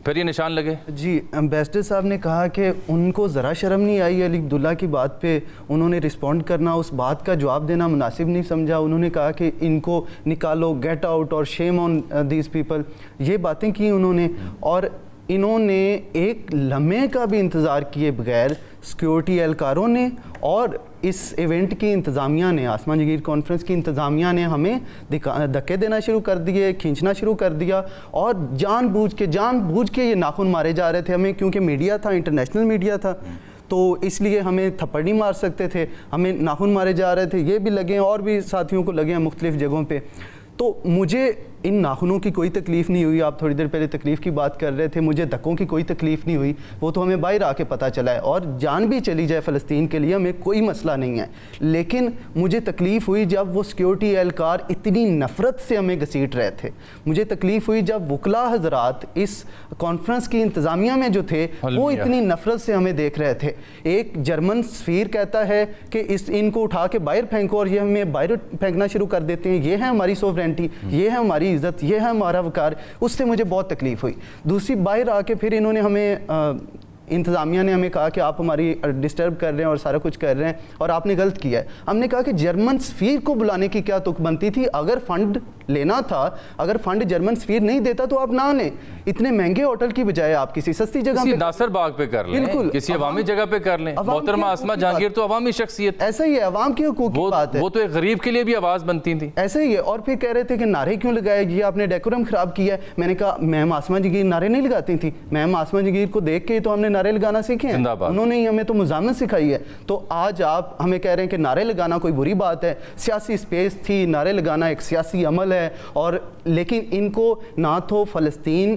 फिर ये निशान लगे। जी, एम्बेसडर साहब ने कहा कि उनको ज़रा शर्म नहीं आई अली अब्दुल्ला की बात पे उन्होंने रिस्पॉन्ड करना, उस बात का जवाब देना मुनासिब नहीं समझा। उन्होंने कहा कि इनको निकालो, गेट आउट और शेम ऑन दीज पीपल, ये बातें की उन्होंने। और इन्होंने एक लम्हे का भी इंतज़ार किए बगैर सिक्योरिटी एहलकारों ने और इस इवेंट की इंतज़ामिया ने, आसमा जहांगीर कॉन्फ्रेंस की इंतज़ामिया ने हमें धक्के देना शुरू कर दिए, खींचना शुरू कर दिया, और जानबूझ के ये नाखून मारे जा रहे थे हमें, क्योंकि मीडिया था, इंटरनेशनल मीडिया था, तो इसलिए हमें थप्पड़ नहीं मार सकते थे, हमें नाखून मारे जा रहे थे। ये भी लगे हैं और भी साथियों को लगे हैं मुख्तलिफ जगहों पे। तो मुझे इन नाखूनों की कोई तकलीफ़ नहीं हुई। आप थोड़ी देर पहले तकलीफ़ की बात कर रहे थे, मुझे धक्कों की कोई तकलीफ़ नहीं हुई, वो तो हमें बाहर आके पता चला है। और जान भी चली जाए फ़लस्तीन के लिए हमें कोई मसला नहीं है, लेकिन मुझे तकलीफ़ हुई जब वो सिक्योरिटी एहलकार इतनी नफ़रत से हमें घसीट रहे थे। मुझे तकलीफ़ हुई जब वकला हज़रात इस कॉन्फ्रेंस की इंतज़ामिया में जो थे वो इतनी नफ़रत से हमें देख रहे थे। एक जर्मन सफ़ीर कहता है कि इनको उठा के बाहर फेंको, और ये हमें बाहर फेंकना शुरू कर देते हैं। ये है हमारी सोवरेंटी, ये है हमारी इज़्ज़त, ये है हमारा वकार। उससे मुझे बहुत तकलीफ़ हुई। दूसरी, बाहर आके फिर इन्होंने हमें इंतज़ामिया ने हमें कहा कि आप हमारी डिस्टर्ब कर रहे हैं और सारा कुछ कर रहे हैं और आपने गलत किया है। हमने कहा कि जर्मन सफ़ीर को बुलाने की क्या तुक बनती थी? अगर फ़ंड लेना था, अगर फ़ंड जर्मन सफ़ीर नहीं देता तो आप ना लें। इतने महंगे होटल की बजाय आप किसी सस्ती जगह पे, नासिर बाग पे कर लें, बिल्कुल किसी अवामी जगह पे कर लें। मोहतरमा आसमा जहांगीर तो अवामी शख्सियत, ऐसा ही है, अवाम की हुकूक की बात है। वो तो एक गरीब के लिए भी आवाज़ बनती थी, ऐसा ही है। और फिर कह रहे थे कि नारे क्यों लगाए, ये आपने डेकोरम ख़राब किया है। मैंने कहा मैम आसमा जहांगीर नारे नहीं लगाती थी, मैम आसमा जहांगीर को देख के तो हमने नारे लगाना सीखे हैं, उन्होंने ही हमें तो मुजामत सिखाई है। तो आज आप हमें कह रहे हैं कि नारे लगाना कोई बुरी बात है। सियासी स्पेस थी, नारे लगाना एक सियासी अमल है, और लेकिन इनको ना तो फ़लस्तीन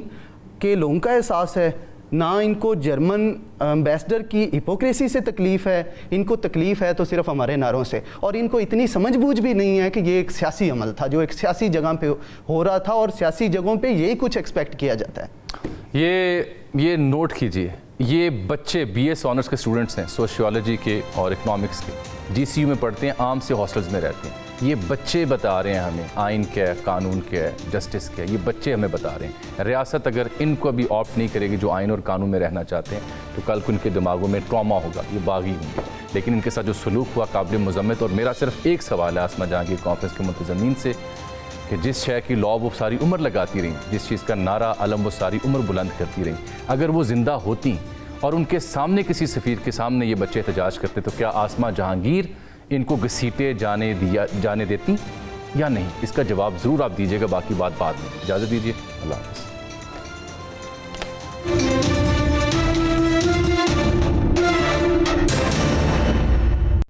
के लोगों का एहसास है, ना इनको जर्मन एम्बेसडर की हिपोक्रेसी से तकलीफ़ है। इनको तकलीफ़ है तो सिर्फ हमारे नारों से, और इनको इतनी समझबूझ भी नहीं है कि ये एक सियासी अमल था जो एक सियासी जगह पे हो रहा था, और सियासी जगहों पे यही कुछ एक्सपेक्ट किया जाता है। ये नोट कीजिए, ये बच्चे BS ऑनर्स के स्टूडेंट्स हैं, सोशियोलॉजी के और इकनॉमिक्स के, GCU में पढ़ते हैं, आम से हॉस्टल्स में रहते हैं। ये बच्चे बता रहे हैं हमें आइन क्या है, कानून क्या है, जस्टिस क्या है, ये बच्चे हमें बता रहे हैं। रियासत अगर इनको अभी ऑप्ट नहीं करेगी जो आइन और कानून में रहना चाहते हैं, तो कल को इनके दिमागों में ट्रॉमा होगा, ये बागी होंगे। लेकिन इनके साथ जो सलूक हुआ काबिल मज़म्मत। और मेरा सिर्फ एक सवाल है आसमा जहांगीर कॉन्फ्रेंस के मुंतज़मीन से कि जिस शय की लॉ वो सारी उम्र लगाती रही, जिस चीज़ का नारा अलम वो सारी उम्र बुलंद करती रही, अगर वो ज़िंदा होती और उनके सामने किसी सफ़ीर के सामने ये बच्चे एहतजाज करते, तो क्या आसमा जहांगीर इनको घसीटे जाने देती या नहीं? इसका जवाब ज़रूर आप दीजिएगा, बाकी बात बाद में। इजाज़त दीजिए, अल्लाह हाफ़िज़।